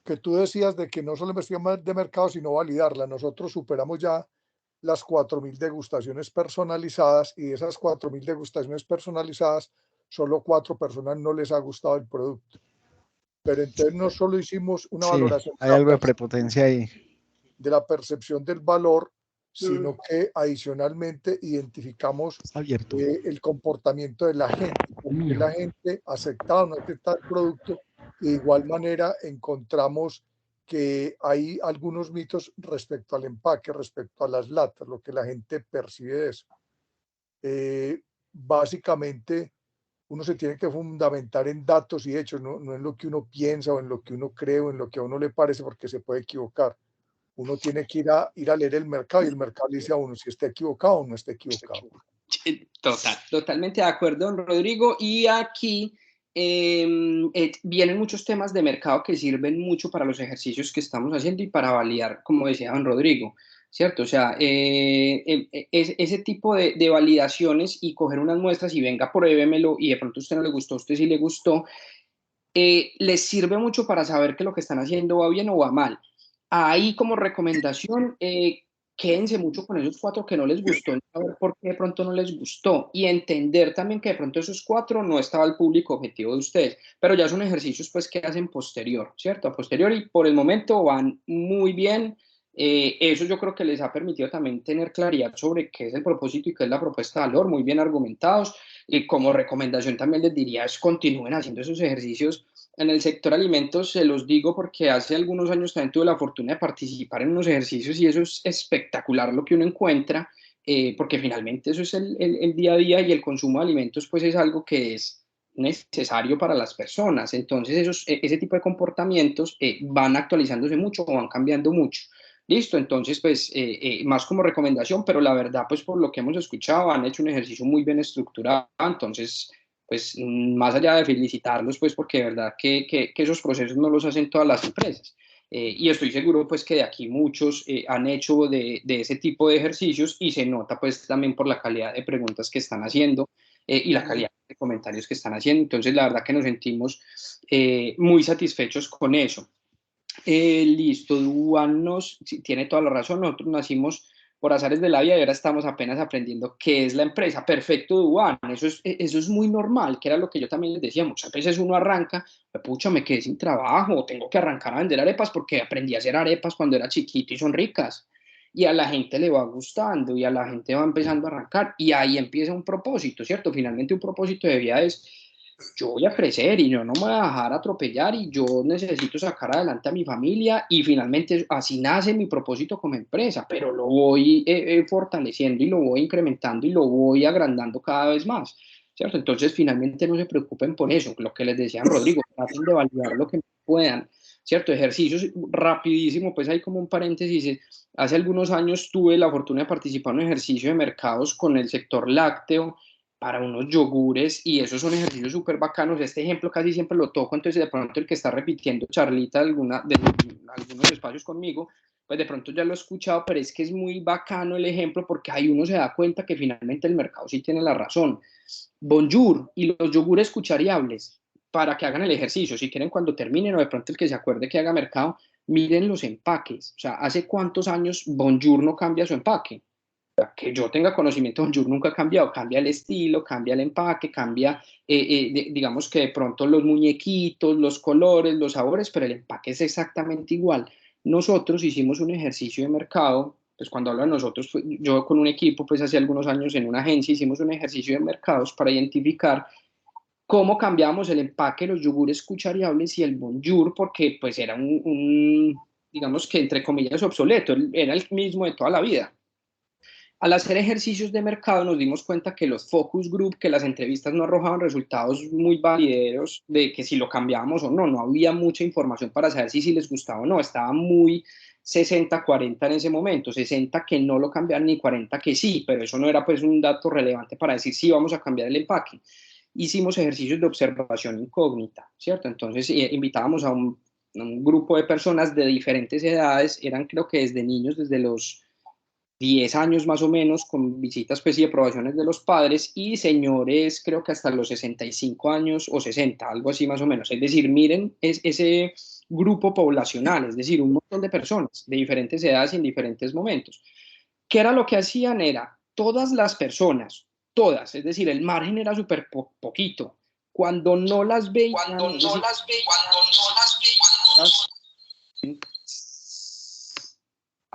Que tú decías de que no solo investigamos de mercado, sino validarla. Nosotros superamos ya las 4.000 degustaciones personalizadas y de esas 4.000 degustaciones personalizadas, solo 4 personas no les ha gustado el producto. Pero entonces no solo hicimos una valoración hay algo de prepotencia ahí. de la percepción del valor, sino que adicionalmente identificamos el comportamiento de la gente, porque la gente aceptaba o no aceptaba el producto, y de igual manera encontramos que hay algunos mitos respecto al empaque, respecto a las latas, lo que la gente percibe de eso. Básicamente, uno se tiene que fundamentar en datos y hechos, no en lo que uno piensa o en lo que uno cree o en lo que a uno le parece, porque se puede equivocar. Uno tiene que ir a leer el mercado y el mercado le dice a uno si está equivocado o no está equivocado. Totalmente de acuerdo, don Rodrigo. Y aquí vienen muchos temas de mercado que sirven mucho para los ejercicios que estamos haciendo y para validar, como decía don Rodrigo, ¿cierto? O sea, ese tipo de validaciones y coger unas muestras y venga, pruébemelo y de pronto a usted no le gustó, a usted sí le gustó, les sirve mucho para saber que lo que están haciendo va bien o va mal. Ahí como recomendación, quédense mucho con esos 4 que no les gustó, saber por qué de pronto no les gustó y entender también que de pronto esos 4 no estaba el público objetivo de ustedes, pero ya son ejercicios pues que hacen posterior, ¿cierto? A posterior y por el momento van muy bien. Eso yo creo que les ha permitido también tener claridad sobre qué es el propósito y qué es la propuesta de valor, muy bien argumentados. Y como recomendación también les diría es continúen haciendo esos ejercicios en el sector alimentos. Se los digo porque hace algunos años también tuve la fortuna de participar en unos ejercicios y eso es espectacular lo que uno encuentra, porque finalmente eso es el día a día y el consumo de alimentos pues es algo que es necesario para las personas. Entonces ese tipo de comportamientos van actualizándose mucho o van cambiando mucho. Listo, entonces pues más como recomendación, pero la verdad pues por lo que hemos escuchado han hecho un ejercicio muy bien estructurado, entonces pues más allá de felicitarlos pues porque de verdad que esos procesos no los hacen todas las empresas. Y estoy seguro pues que de aquí muchos han hecho de ese tipo de ejercicios y se nota pues también por la calidad de preguntas que están haciendo y la calidad de comentarios que están haciendo. Entonces la verdad que nos sentimos muy satisfechos con eso. Listo, Duan sí, tiene toda la razón. Nosotros nacimos por azares de la vida y ahora estamos apenas aprendiendo qué es la empresa. Perfecto, Duan, eso es muy normal, que era lo que yo también les decía. Muchas veces uno arranca, pucha, me quedé sin trabajo, tengo que arrancar a vender arepas porque aprendí a hacer arepas cuando era chiquito y son ricas. Y a la gente le va gustando y a la gente va empezando a arrancar y ahí empieza un propósito, ¿cierto? Finalmente un propósito de vida es yo voy a crecer y yo no me voy a dejar atropellar y yo necesito sacar adelante a mi familia y finalmente así nace mi propósito como empresa, pero lo voy fortaleciendo y lo voy incrementando y lo voy agrandando cada vez más, ¿cierto? Entonces finalmente no se preocupen por eso, lo que les decía Rodrigo, traten de validar lo que puedan, ¿cierto? Ejercicios rapidísimo, pues hay como un paréntesis, hace algunos años tuve la fortuna de participar en un ejercicio de mercados con el sector lácteo, para unos yogures y esos son ejercicios súper bacanos. Este ejemplo casi siempre lo toco, entonces de pronto el que está repitiendo charlita de algunos espacios conmigo, pues de pronto ya lo he escuchado, pero es que es muy bacano el ejemplo porque ahí uno se da cuenta que finalmente el mercado sí tiene la razón. Bonjour y los yogures cuchariables para que hagan el ejercicio. Si quieren cuando terminen o de pronto el que se acuerde que haga mercado, miren los empaques. O sea, ¿hace cuántos años Bonjour no cambia su empaque? Que yo tenga conocimiento, Bonjour nunca ha cambiado, cambia el estilo, cambia el empaque, cambia, digamos que de pronto los muñequitos, los colores, los sabores, pero el empaque es exactamente igual. Nosotros hicimos un ejercicio de mercado, pues cuando hablo de nosotros, yo con un equipo, pues hace algunos años en una agencia hicimos un ejercicio de mercados para identificar cómo cambiamos el empaque, los yogures cuchariables y el Bonjour, porque pues era digamos que entre comillas obsoleto, era el mismo de toda la vida. Al hacer ejercicios de mercado nos dimos cuenta que los focus group, que las entrevistas no arrojaban resultados muy valideros de que si lo cambiábamos o no, no había mucha información para saber si les gustaba o no, estaba muy 60-40 en ese momento, 60 que no lo cambiaban ni 40 que sí, pero eso no era pues un dato relevante para decir si vamos a cambiar el empaque. Hicimos ejercicios de observación incógnita, ¿cierto? Entonces invitábamos a un grupo de personas de diferentes edades, eran creo que desde niños, desde los 10 años más o menos, con visitas pues, y aprobaciones de los padres, y señores creo que hasta los 65 años o 60, algo así más o menos. Es decir, miren ese grupo poblacional, es decir, un montón de personas de diferentes edades y en diferentes momentos. ¿Qué era lo que hacían? Era todas las personas, todas, es decir, el margen era súper poquito. Cuando no las veían,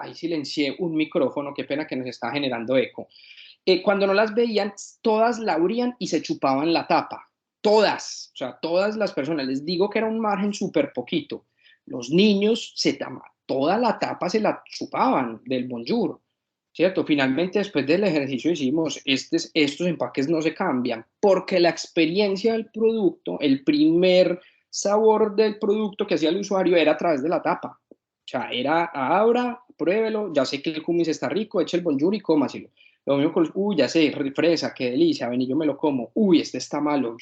ahí silencié un micrófono, qué pena que nos está generando eco. Cuando no las veían, todas la abrían y se chupaban la tapa. Todas, o sea, todas las personas. Les digo que era un margen súper poquito. Los niños toda la tapa se la chupaban del Bonjour, ¿cierto? Finalmente, después del ejercicio decimos, estos empaques no se cambian, porque la experiencia del producto, el primer sabor del producto que hacía el usuario era a través de la tapa. O sea, era, abra, pruébelo, ya sé que el hummus está rico, eche el Bonjour y cómaselo. Lo mismo con, uy, ya sé, fresa, qué delicia, ven y yo me lo como. Uy, este está malo,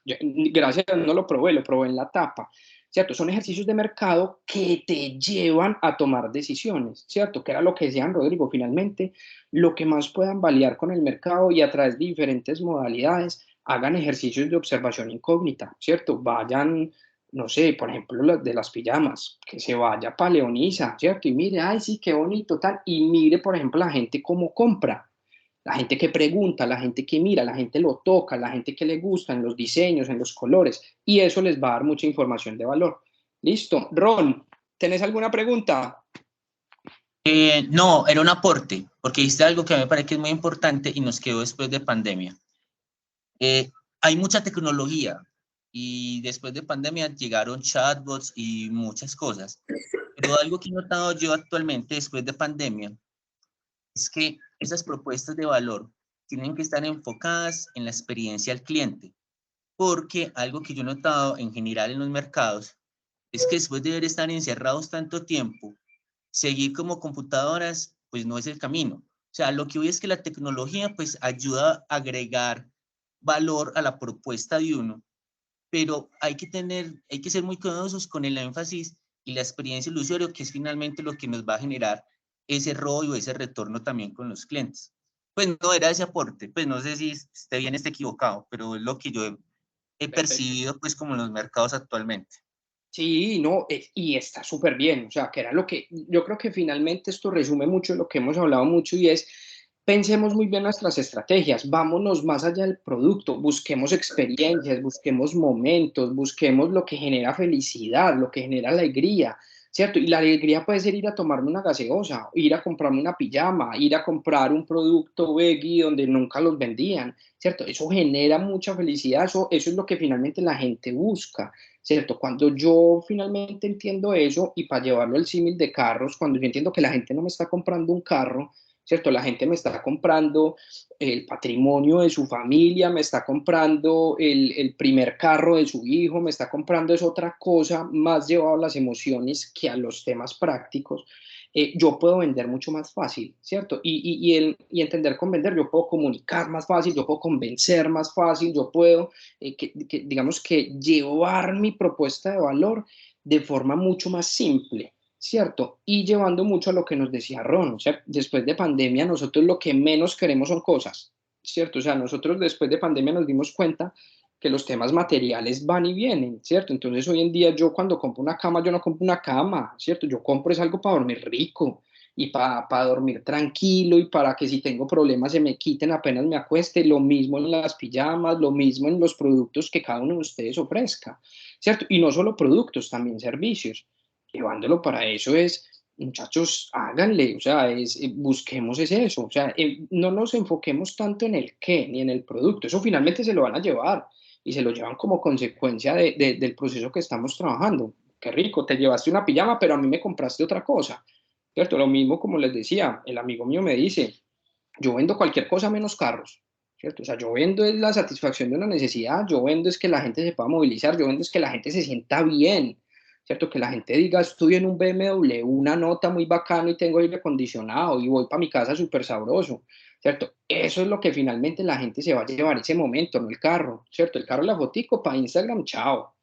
gracias, no lo probé en la tapa. ¿Cierto? Son ejercicios de mercado que te llevan a tomar decisiones, ¿cierto? Que era lo que decían Rodrigo, finalmente, lo que más puedan validar con el mercado y a través de diferentes modalidades, hagan ejercicios de observación incógnita, ¿cierto? Vayan, no sé, por ejemplo, de las pijamas, que se vaya para Leonisa, ¿cierto? Y mire, ay, sí, qué bonito, tal, y mire, por ejemplo, la gente cómo compra, la gente que pregunta, la gente que mira, la gente lo toca, la gente que le gusta en los diseños, en los colores, y eso les va a dar mucha información de valor. Listo. Ron, ¿tenés alguna pregunta? No, era un aporte, porque dijiste algo que a mí me parece que es muy importante y nos quedó después de pandemia. Hay mucha tecnología y después de pandemia llegaron chatbots y muchas cosas, pero algo que he notado yo actualmente después de pandemia es que esas propuestas de valor tienen que estar enfocadas en la experiencia al cliente, porque algo que yo he notado en general en los mercados es que después de estar encerrados tanto tiempo, seguir como computadoras pues no es el camino. O sea, lo que hoy es que la tecnología pues ayuda a agregar valor a la propuesta de uno, pero hay que ser muy cuidadosos con el énfasis y la experiencia del usuario, que es finalmente lo que nos va a generar ese ROI o ese retorno también con los clientes. Pues no era ese aporte, pues no sé si esté bien o esté equivocado, pero es lo que yo he percibido pues como en los mercados actualmente. Sí, no, y está súper bien, o sea, que era lo que, yo creo que finalmente esto resume mucho lo que hemos hablado mucho y es, pensemos muy bien nuestras estrategias, vámonos más allá del producto, busquemos experiencias, busquemos momentos, busquemos lo que genera felicidad, lo que genera alegría, ¿cierto? Y la alegría puede ser ir a tomarme una gaseosa, ir a comprarme una pijama, ir a comprar un producto veggie donde nunca los vendían, ¿cierto? Eso genera mucha felicidad, eso es lo que finalmente la gente busca. ¿Cierto? Cuando yo finalmente entiendo eso y para llevarlo al símil de carros, cuando yo entiendo que la gente no me está comprando un carro, ¿cierto? La gente me está comprando el patrimonio de su familia, me está comprando el primer carro de su hijo, me está comprando es otra cosa más llevado a las emociones que a los temas prácticos. Yo puedo vender mucho más fácil, ¿cierto? Y entender con vender, yo puedo comunicar más fácil, yo puedo convencer más fácil, yo puedo digamos que llevar mi propuesta de valor de forma mucho más simple, ¿cierto? Y llevando mucho a lo que nos decía Ron, o sea, después de pandemia nosotros lo que menos queremos son cosas, ¿cierto? O sea, nosotros después de pandemia nos dimos cuenta que los temas materiales van y vienen, ¿cierto? Entonces hoy en día yo cuando compro una cama, yo no compro una cama, ¿cierto? Yo compro es algo para dormir rico, y para dormir tranquilo y para que si tengo problemas se me quiten apenas me acueste, lo mismo en las pijamas, lo mismo en los productos que cada uno de ustedes ofrezca, ¿cierto? Y no solo productos, también servicios. Llevándolo para eso es, muchachos, háganle, o sea, busquemos eso, o sea, no nos enfoquemos tanto en el qué ni en el producto, eso finalmente se lo van a llevar y se lo llevan como consecuencia del proceso que estamos trabajando. Qué rico, te llevaste una pijama, pero a mí me compraste otra cosa. ¿Cierto? Lo mismo como les decía, el amigo mío me dice, yo vendo cualquier cosa menos carros, ¿cierto? O sea, yo vendo es la satisfacción de una necesidad, yo vendo es que la gente se pueda movilizar, yo vendo es que la gente se sienta bien, ¿cierto? Que la gente diga, estoy en un BMW, una nota muy bacana y tengo aire acondicionado y voy para mi casa súper sabroso, ¿cierto? Eso es lo que finalmente la gente se va a llevar ese momento, no el carro, ¿cierto? El carro, la fotico para Instagram, chao.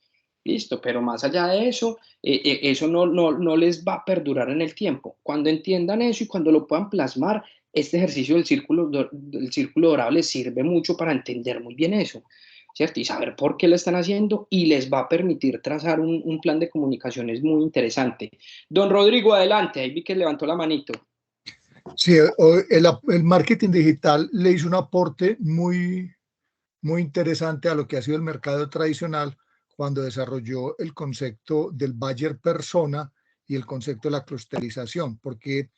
Listo, pero más allá de eso, eso no les va a perdurar en el tiempo. Cuando entiendan eso y cuando lo puedan plasmar, este ejercicio del círculo dorado les sirve mucho para entender muy bien eso, ¿cierto? Y saber por qué lo están haciendo y les va a permitir trazar un plan de comunicaciones muy interesante. Don Rodrigo, adelante, ahí vi que levantó la manito. Sí, el marketing digital le hizo un aporte muy, muy interesante a lo que ha sido el mercado tradicional cuando desarrolló el concepto del buyer persona y el concepto de la clusterización, porque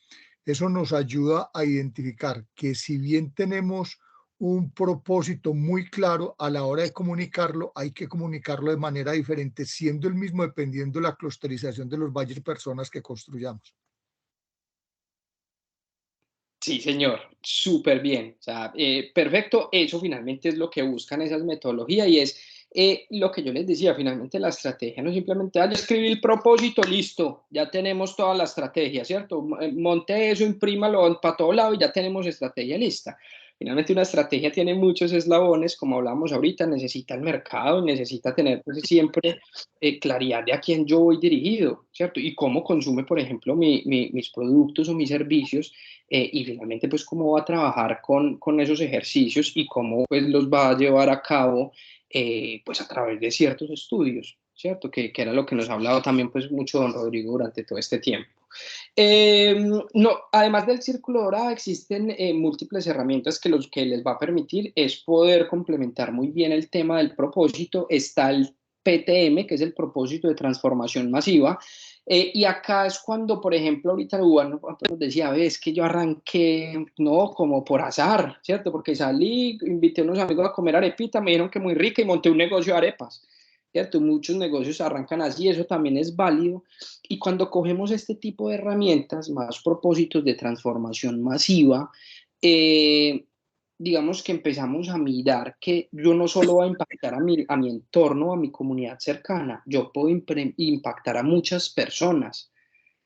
eso nos ayuda a identificar que si bien tenemos un propósito muy claro a la hora de comunicarlo, hay que comunicarlo de manera diferente, siendo el mismo dependiendo de la clusterización de los valles personas que construyamos. Sí, señor, súper bien. O sea, perfecto. Eso finalmente es lo que buscan esas metodologías y es lo que yo les decía, finalmente la estrategia no es simplemente, yo escribí el propósito, listo, ya tenemos toda la estrategia, ¿cierto? Monte eso, imprímalo para todo lado y ya tenemos estrategia lista. Finalmente una estrategia tiene muchos eslabones, como hablamos ahorita, necesita el mercado, necesita tener pues, siempre claridad de a quién yo voy dirigido, ¿cierto? Y cómo consume, por ejemplo, mis productos o mis servicios y finalmente pues cómo va a trabajar con esos ejercicios y cómo pues los va a llevar a cabo pues a través de ciertos estudios, ¿cierto? Que era lo que nos ha hablado también pues mucho don Rodrigo durante todo este tiempo. No, además del círculo dorado existen múltiples herramientas que los que les va a permitir es poder complementar muy bien el tema del propósito. Está el PTM, que es el propósito de transformación masiva, y acá es cuando, por ejemplo, ahorita Juan nos decía, ves que yo arranqué, no, como por azar, ¿cierto? Porque salí, invité a unos amigos a comer arepita, me dijeron que muy rica y monté un negocio de arepas, ¿cierto? Muchos negocios arrancan así, eso también es válido. Y cuando cogemos este tipo de herramientas, más propósitos de transformación masiva, digamos que empezamos a mirar que yo no solo voy a impactar a mi entorno, a mi comunidad cercana, yo puedo impactar a muchas personas,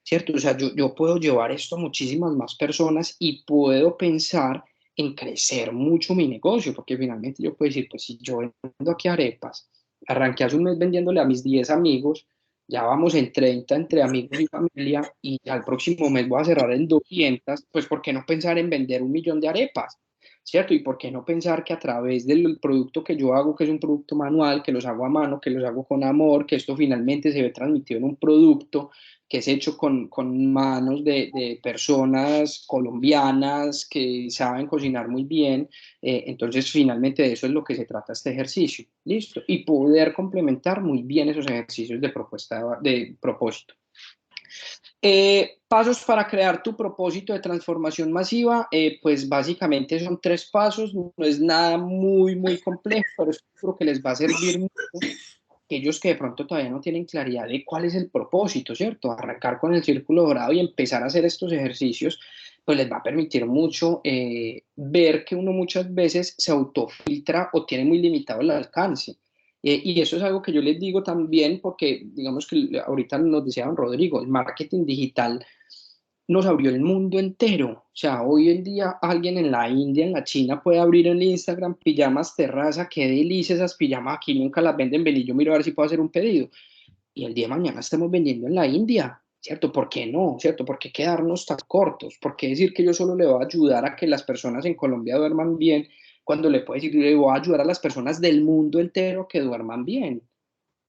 ¿cierto? O sea, yo puedo llevar esto a muchísimas más personas y puedo pensar en crecer mucho mi negocio, porque finalmente yo puedo decir, pues si yo vendo aquí arepas, arranqué hace un mes vendiéndole a mis 10 amigos, ya vamos en 30 entre amigos y familia, y al próximo mes voy a cerrar en 200, pues ¿por qué no pensar en vender 1 millón de arepas? ¿Cierto? Y por qué no pensar que a través del producto que yo hago, que es un producto manual, que los hago a mano, que los hago con amor, que esto finalmente se ve transmitido en un producto que es hecho con manos de personas colombianas que saben cocinar muy bien. Entonces, finalmente de eso es lo que se trata este ejercicio. ¿Listo? Y poder complementar muy bien esos ejercicios de propuesta, de propósito. Pasos para crear tu propósito de transformación masiva, pues básicamente son 3 pasos, no es nada muy complejo, pero creo que les va a servir mucho aquellos que de pronto todavía no tienen claridad de cuál es el propósito, ¿cierto? Arrancar con el círculo dorado y empezar a hacer estos ejercicios, pues les va a permitir mucho ver que uno muchas veces se autofiltra o tiene muy limitado el alcance. Y eso es algo que yo les digo también porque, digamos que ahorita nos decía don Rodrigo, el marketing digital nos abrió el mundo entero. O sea, hoy en día alguien en la India, en la China, puede abrir en Instagram pijamas terraza, qué delicia esas pijamas, aquí nunca las venden, ven y yo miro a ver si puedo hacer un pedido. Y el día de mañana estamos vendiendo en la India, ¿cierto? ¿Por qué no? ¿Cierto? ¿Por qué quedarnos tan cortos? ¿Por qué decir que yo solo le voy a ayudar a que las personas en Colombia duerman bien cuando le puedo decir que le voy a ayudar a las personas del mundo entero que duerman bien?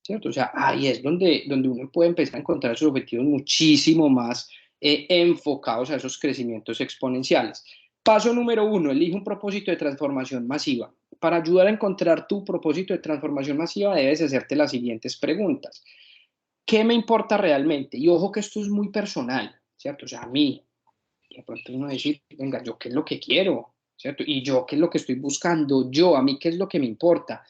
¿Cierto? O sea, ahí es donde uno puede empezar a encontrar sus objetivos muchísimo más enfocados a esos crecimientos exponenciales. Paso número 1, elige un propósito de transformación masiva. Para ayudar a encontrar tu propósito de transformación masiva, debes hacerte las siguientes preguntas. ¿Qué me importa realmente? Y ojo que esto es muy personal, ¿cierto? O sea, a mí, y de pronto uno decir, venga, ¿yo qué es lo que quiero? ¿Cierto? Y yo, ¿qué es lo que estoy buscando? Yo, a mí, ¿qué es lo que me importa?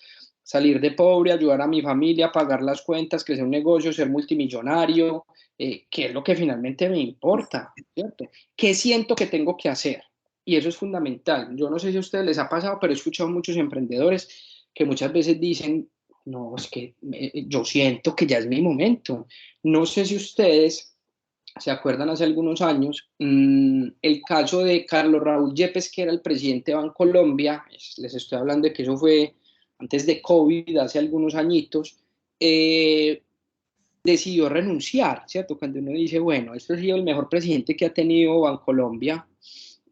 Salir de pobre, ayudar a mi familia, pagar las cuentas, crecer un negocio, ser multimillonario, ¿qué es lo que finalmente me importa? ¿Cierto? ¿Qué siento que tengo que hacer? Y eso es fundamental. Yo no sé si a ustedes les ha pasado, pero he escuchado a muchos emprendedores que muchas veces dicen, no, es que yo siento que ya es mi momento. No sé si ustedes se acuerdan hace algunos años, el caso de Carlos Raúl Yepes, que era el presidente de Bancolombia, les estoy hablando de que eso fue antes de COVID, hace algunos añitos, decidió renunciar, ¿cierto? Cuando uno dice, bueno, este ha sido el mejor presidente que ha tenido Bancolombia,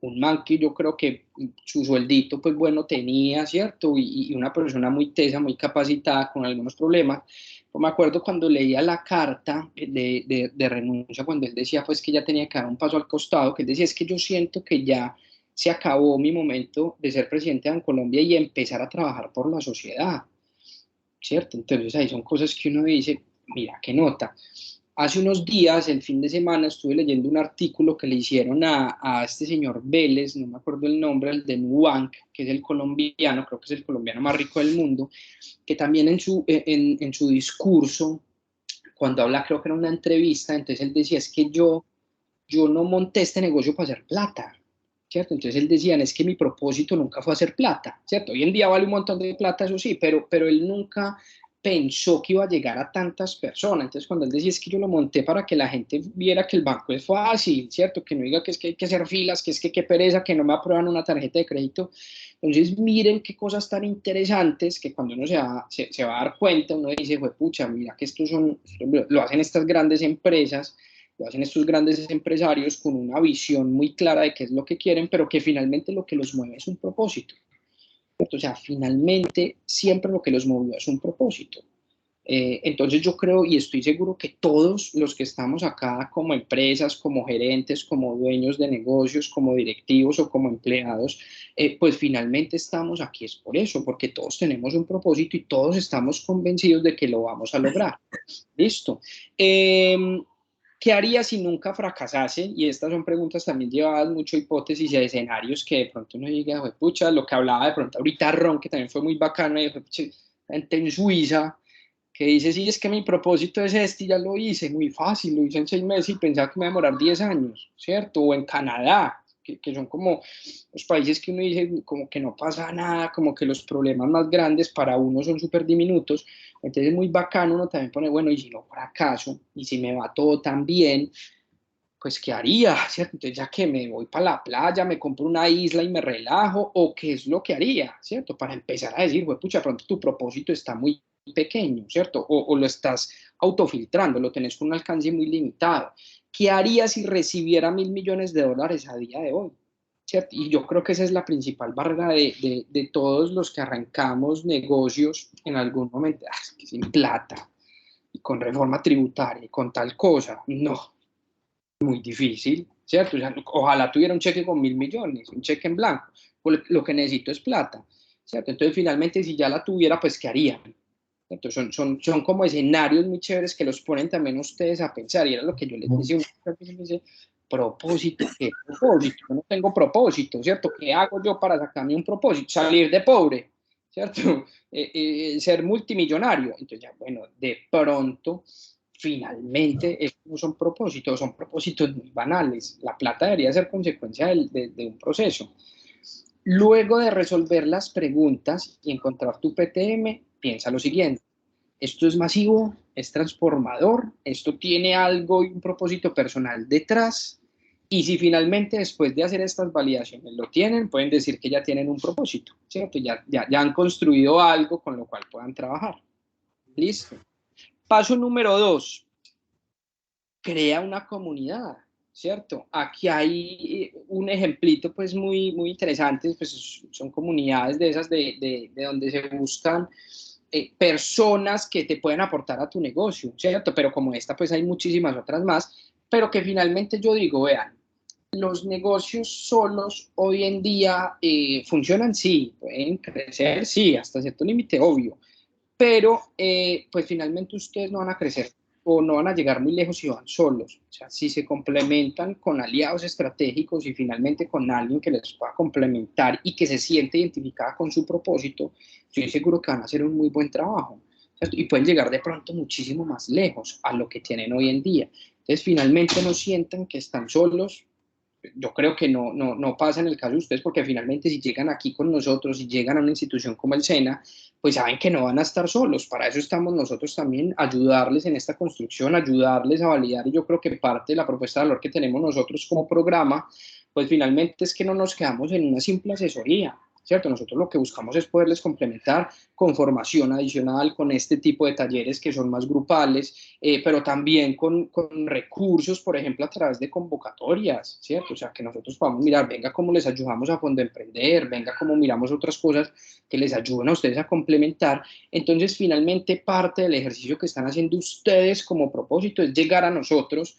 un man que yo creo que su sueldito, pues bueno, tenía, ¿cierto? Y una persona muy tesa, muy capacitada, con algunos problemas. Pues me acuerdo cuando leía la carta de renuncia, cuando él decía, pues que ya tenía que dar un paso al costado, que él decía, es que yo siento que ya se acabó mi momento de ser presidente de Colombia y empezar a trabajar por la sociedad, ¿cierto? Entonces ahí son cosas que uno dice, mira, qué nota. hace unos días, el fin de semana, estuve leyendo un artículo que le hicieron a este señor Vélez, no me acuerdo el nombre, el de Nubank, que es el colombiano, creo que es el colombiano más rico del mundo, que también en su discurso, cuando habla, creo que era una entrevista, entonces él decía, es que yo no monté este negocio para hacer plata, ¿cierto? Entonces él decía, es que mi propósito nunca fue hacer plata, ¿cierto? Hoy en día vale un montón de plata, eso sí, pero él nunca pensó que iba a llegar a tantas personas. Entonces cuando él decía, es que yo lo monté para que la gente viera que el banco es fácil, ¿cierto? Que no diga que es que hay que hacer filas, que es que qué pereza, que no me aprueban una tarjeta de crédito. Entonces miren qué cosas tan interesantes que cuando uno se va a dar cuenta, uno dice, pucha, mira que lo hacen estas grandes empresas, lo hacen estos grandes empresarios con una visión muy clara de qué es lo que quieren, pero que finalmente lo que los mueve es un propósito. O sea, finalmente siempre lo que los movió es un propósito. Entonces yo creo y estoy seguro que todos los que estamos acá como empresas, como gerentes, como dueños de negocios, como directivos o como empleados, pues finalmente estamos aquí es por eso, porque todos tenemos un propósito y todos estamos convencidos de que lo vamos a lograr. Listo. ¿Qué haría si nunca fracasase? Y estas son preguntas también llevadas mucho a hipótesis y a escenarios que de pronto uno diga, pucha, lo que hablaba de pronto ahorita Ron, que también fue muy bacano, y pucha, gente en Suiza, que dice, sí, es que mi propósito es este, y ya lo hice, muy fácil, lo hice en 6 meses y pensaba que me iba a demorar 10 años, ¿cierto? O en Canadá, que son como los países que uno dice como que no pasa nada, como que los problemas más grandes para uno son súper diminutos. Entonces es muy bacano uno también pone, bueno, y si no fracaso, y si me va todo tan bien, pues ¿qué haría? ¿Cierto? Entonces ya que me voy para la playa, me compro una isla y me relajo, o qué es lo que haría, ¿cierto? Para empezar a decir, pucha, pronto tu propósito está muy pequeño, ¿cierto? O lo estás autofiltrando, lo tenés con un alcance muy limitado. ¿Qué haría si recibiera $1.000.000.000 a día de hoy? ¿Cierto? Y yo creo que esa es la principal barrera de todos los que arrancamos negocios en algún momento, es que sin plata, y con reforma tributaria, y con tal cosa, no, muy difícil, ¿cierto? O sea, ojalá tuviera un cheque con 1.000.000.000, un cheque en blanco, lo que necesito es plata, ¿cierto? Entonces finalmente si ya la tuviera, pues ¿qué haría? Entonces, son como escenarios muy chéveres que los ponen también ustedes a pensar, y era lo que yo les decía, propósito, ¿qué propósito? Yo no tengo propósito, ¿cierto? ¿Qué hago yo para sacarme un propósito? Salir de pobre, ¿cierto? Ser multimillonario. Entonces, ya, bueno, de pronto, finalmente, estos no son propósitos muy banales. La plata debería ser consecuencia de un proceso. Luego de resolver las preguntas y encontrar tu PTM, piensa lo siguiente: esto es masivo, es transformador, esto tiene algo y un propósito personal detrás, y si finalmente después de hacer estas validaciones lo tienen, pueden decir que ya tienen un propósito, ¿cierto? Ya han construido algo con lo cual puedan trabajar. Listo. Paso número 2, crea una comunidad, ¿cierto? Aquí hay un ejemplito pues muy, muy interesante, pues son comunidades de esas de donde se buscan personas que te pueden aportar a tu negocio, ¿cierto? Pero como esta, pues hay muchísimas otras más, pero que finalmente yo digo, vean, los negocios solos hoy en día funcionan, sí, pueden crecer, sí, hasta cierto límite, obvio, pero pues finalmente ustedes no van a crecer o no van a llegar muy lejos si van solos. O sea, si se complementan con aliados estratégicos y finalmente con alguien que les pueda complementar y que se siente identificada con su propósito, estoy seguro que van a hacer un muy buen trabajo, ¿cierto? Y pueden llegar de pronto muchísimo más lejos a lo que tienen hoy en día. Entonces, finalmente no sientan que están solos. Yo creo que no pasa en el caso de ustedes, porque finalmente si llegan aquí con nosotros, si llegan a una institución como el SENA, pues saben que no van a estar solos. Para eso estamos nosotros también, ayudarles en esta construcción, ayudarles a validar, y yo creo que parte de la propuesta de valor que tenemos nosotros como programa, pues finalmente es que no nos quedamos en una simple asesoría, ¿cierto? Nosotros lo que buscamos es poderles complementar con formación adicional, con este tipo de talleres que son más grupales, pero también con recursos, por ejemplo, a través de convocatorias, ¿cierto? O sea, que nosotros podamos mirar, venga, cómo les ayudamos a Fondo Emprender, venga, cómo miramos otras cosas que les ayuden a ustedes a complementar. Entonces, finalmente, parte del ejercicio que están haciendo ustedes como propósito es llegar a nosotros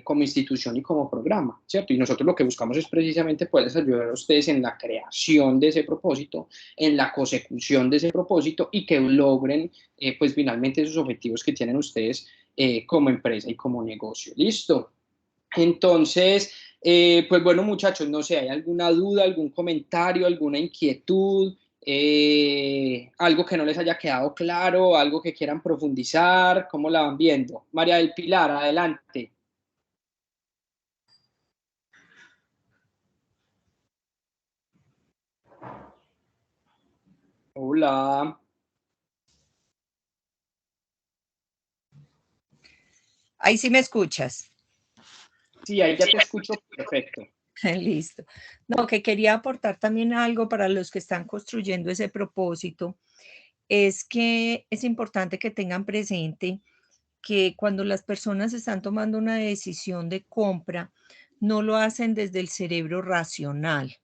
como institución y como programa, ¿cierto? Y nosotros lo que buscamos es precisamente poderles ayudar a ustedes en la creación de ese propósito, en la consecución de ese propósito, y que logren pues finalmente esos objetivos que tienen ustedes como empresa y como negocio. ¿Listo? Entonces, pues bueno, muchachos, no sé, ¿hay alguna duda, algún comentario, alguna inquietud, algo que no les haya quedado claro, algo que quieran profundizar? ¿Cómo la van viendo? María del Pilar, adelante. Hola. Ahí sí me escuchas. Sí, ahí ya te escucho perfecto. Listo. No, que quería aportar también algo para los que están construyendo ese propósito, es que es importante que tengan presente que cuando las personas están tomando una decisión de compra, no lo hacen desde el cerebro racional,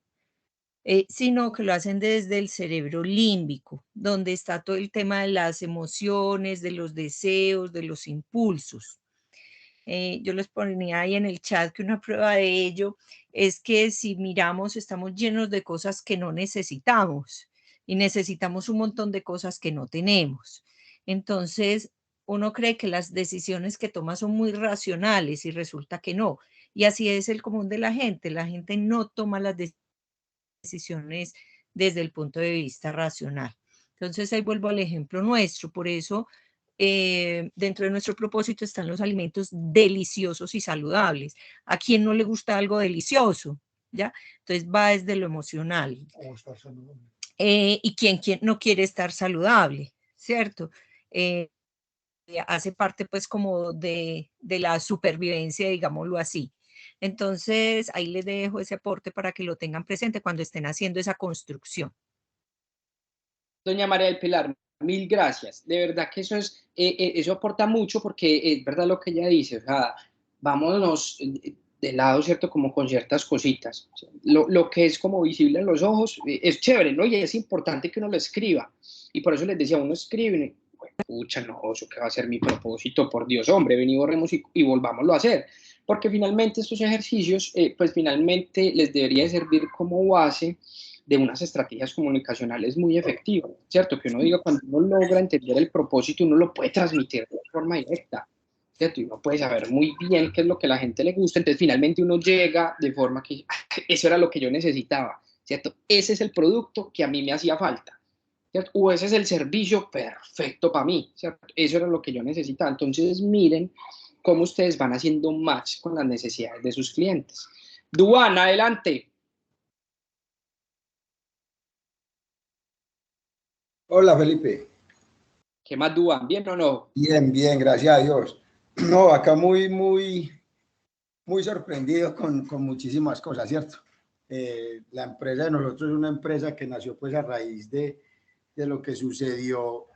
sino que lo hacen desde el cerebro límbico, donde está todo el tema de las emociones, de los deseos, de los impulsos. Yo les ponía ahí en el chat que una prueba de ello es que si miramos, estamos llenos de cosas que no necesitamos y necesitamos un montón de cosas que no tenemos. Entonces, uno cree que las decisiones que toma son muy racionales y resulta que no. Y así es el común de la gente. La gente no toma las decisiones desde el punto de vista racional. Entonces, ahí vuelvo al ejemplo nuestro. Por eso, dentro de nuestro propósito están los alimentos deliciosos y saludables. ¿A quién no le gusta algo delicioso? ¿Ya? Entonces va desde lo emocional. ¿Y quién no quiere estar saludable? ¿Cierto? Hace parte pues como de la supervivencia, digámoslo así. Entonces, ahí les dejo ese aporte para que lo tengan presente cuando estén haciendo esa construcción. Doña María del Pilar, mil gracias. De verdad que eso aporta mucho porque es verdad lo que ella dice, o sea, vámonos de lado, ¿cierto? Como con ciertas cositas. Lo que es como visible en los ojos es chévere, ¿no? Y es importante que uno lo escriba. Y por eso les decía, uno escribe, pucha, no, eso que va a ser mi propósito, por Dios, hombre, ven y borremos y volvámoslo a hacer. Porque finalmente estos ejercicios, pues finalmente les debería servir como base de unas estrategias comunicacionales muy efectivas, ¿cierto? Que uno diga, cuando uno logra entender el propósito, uno lo puede transmitir de forma directa, ¿cierto? Y uno puede saber muy bien qué es lo que a la gente le gusta, entonces finalmente uno llega de forma que eso era lo que yo necesitaba, ¿cierto? Ese es el producto que a mí me hacía falta, ¿cierto? O ese es el servicio perfecto para mí, ¿cierto? Eso era lo que yo necesitaba. Entonces miren cómo ustedes van haciendo match con las necesidades de sus clientes. Duan, adelante. Hola Felipe. ¿Qué más, Duan? ¿Bien o no? Bien, bien, gracias a Dios. No, acá muy sorprendido con muchísimas cosas, ¿cierto? La empresa de nosotros es una empresa que nació pues a raíz de lo que sucedió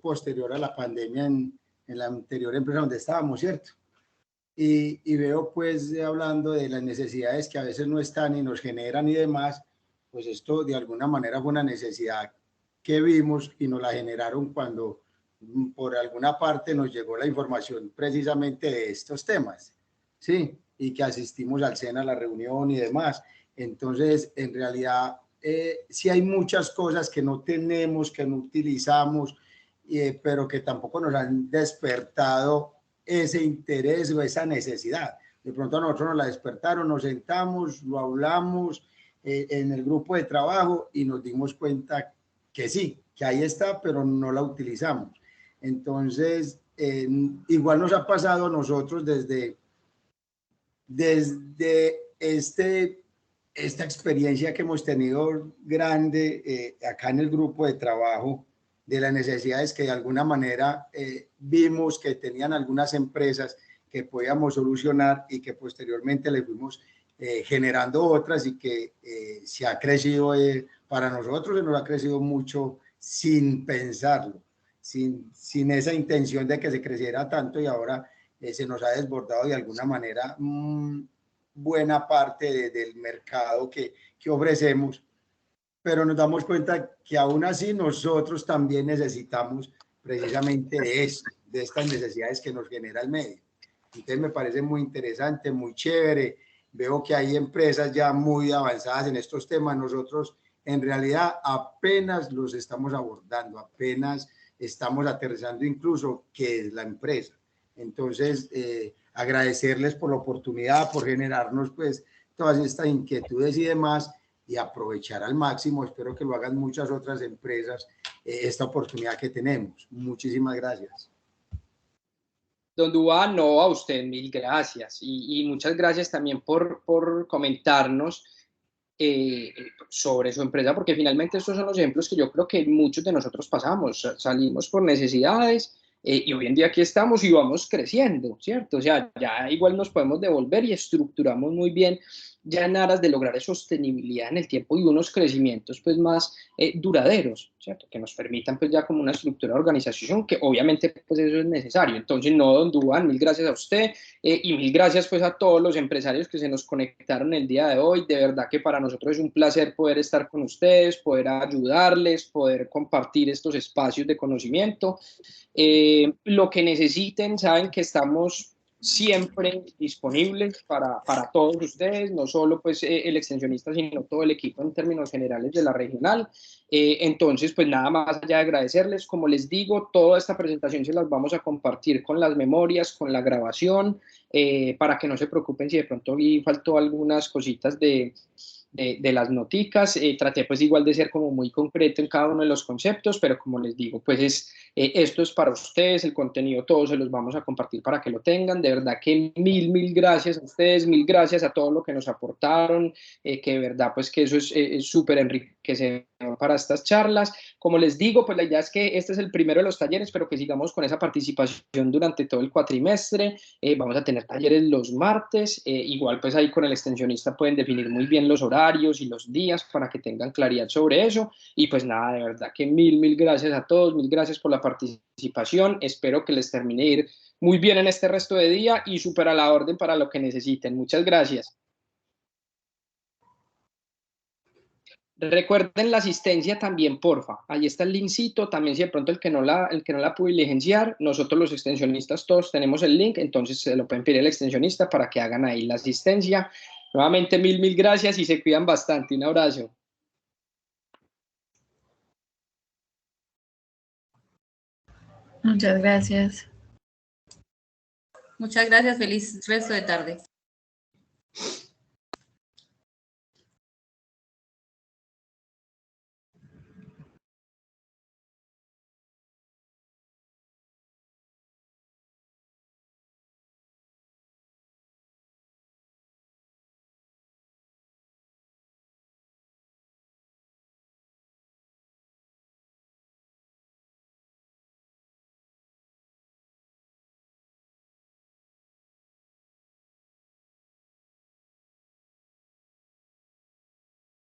posterior a la pandemia en la anterior empresa donde estábamos, ¿cierto? Y veo pues hablando de las necesidades que a veces no están y nos generan y demás, pues esto de alguna manera fue una necesidad que vimos y nos la generaron cuando por alguna parte nos llegó la información precisamente de estos temas, ¿sí? Y que asistimos al SENA, a la reunión y demás. Entonces, en realidad, sí hay muchas cosas que no tenemos, que no utilizamos, pero que tampoco nos han despertado ese interés o esa necesidad. De pronto a nosotros nos la despertaron, nos sentamos, lo hablamos en el grupo de trabajo y nos dimos cuenta que sí, que ahí está, pero no la utilizamos. Entonces, igual nos ha pasado a nosotros desde esta experiencia que hemos tenido grande acá en el grupo de trabajo, de las necesidades que de alguna manera vimos que tenían algunas empresas que podíamos solucionar y que posteriormente le fuimos generando otras y que se ha crecido para nosotros, se nos ha crecido mucho sin pensarlo, sin esa intención de que se creciera tanto y ahora se nos ha desbordado de alguna manera buena parte del mercado que ofrecemos, pero nos damos cuenta que aún así nosotros también necesitamos precisamente de esto, de estas necesidades que nos genera el medio. Entonces me parece muy interesante, muy chévere. Veo que hay empresas ya muy avanzadas en estos temas. Nosotros en realidad apenas los estamos abordando, apenas estamos aterrizando incluso qué es la empresa. Entonces, agradecerles por la oportunidad, por generarnos pues todas estas inquietudes y demás, y aprovechar al máximo, espero que lo hagan muchas otras empresas, esta oportunidad que tenemos. Muchísimas gracias. Don Duván, no, a usted mil gracias y muchas gracias también por comentarnos sobre su empresa, porque finalmente estos son los ejemplos que yo creo que muchos de nosotros pasamos, salimos por necesidades y hoy en día aquí estamos y vamos creciendo, ¿cierto? O sea, ya igual nos podemos devolver y estructuramos muy bien ya en aras de lograr sostenibilidad en el tiempo y unos crecimientos pues más duraderos, ¿cierto? Que nos permitan pues ya como una estructura de organización que obviamente pues eso es necesario. Entonces, no, don Duván, mil gracias a usted y mil gracias pues a todos los empresarios que se nos conectaron el día de hoy. De verdad que para nosotros es un placer poder estar con ustedes, poder ayudarles, poder compartir estos espacios de conocimiento. Lo que necesiten, saben que estamos siempre disponibles para todos ustedes, no solo pues el extensionista, sino todo el equipo en términos generales de la regional. Entonces, pues nada más allá de agradecerles, como les digo, toda esta presentación se las vamos a compartir con las memorias, con la grabación, para que no se preocupen si de pronto faltó algunas cositas de las noticas. Traté pues igual de ser como muy concreto en cada uno de los conceptos, pero como les digo, pues esto es para ustedes, el contenido todo se los vamos a compartir para que lo tengan. De verdad que mil gracias a ustedes, mil gracias a todo lo que nos aportaron, que de verdad pues que eso es súper enriquecedor para estas charlas. Como les digo, pues la idea es que este es el primero de los talleres, pero que sigamos con esa participación durante todo el cuatrimestre. Vamos a tener talleres los martes, igual pues ahí con el extensionista pueden definir muy bien los horarios y los días para que tengan claridad sobre eso. Y pues nada, de verdad que mil gracias a todos, mil gracias por la participación. Espero que les termine de ir muy bien en este resto de día y súper a la orden para lo que necesiten. Muchas gracias. Recuerden la asistencia también, porfa. Ahí está el linkcito. También si de pronto el que no la pudo diligenciar, nosotros los extensionistas todos tenemos el link, entonces se lo pueden pedir al extensionista para que hagan ahí la asistencia. Nuevamente mil gracias y se cuidan bastante. Un abrazo. Muchas gracias. Muchas gracias. Feliz resto de tarde.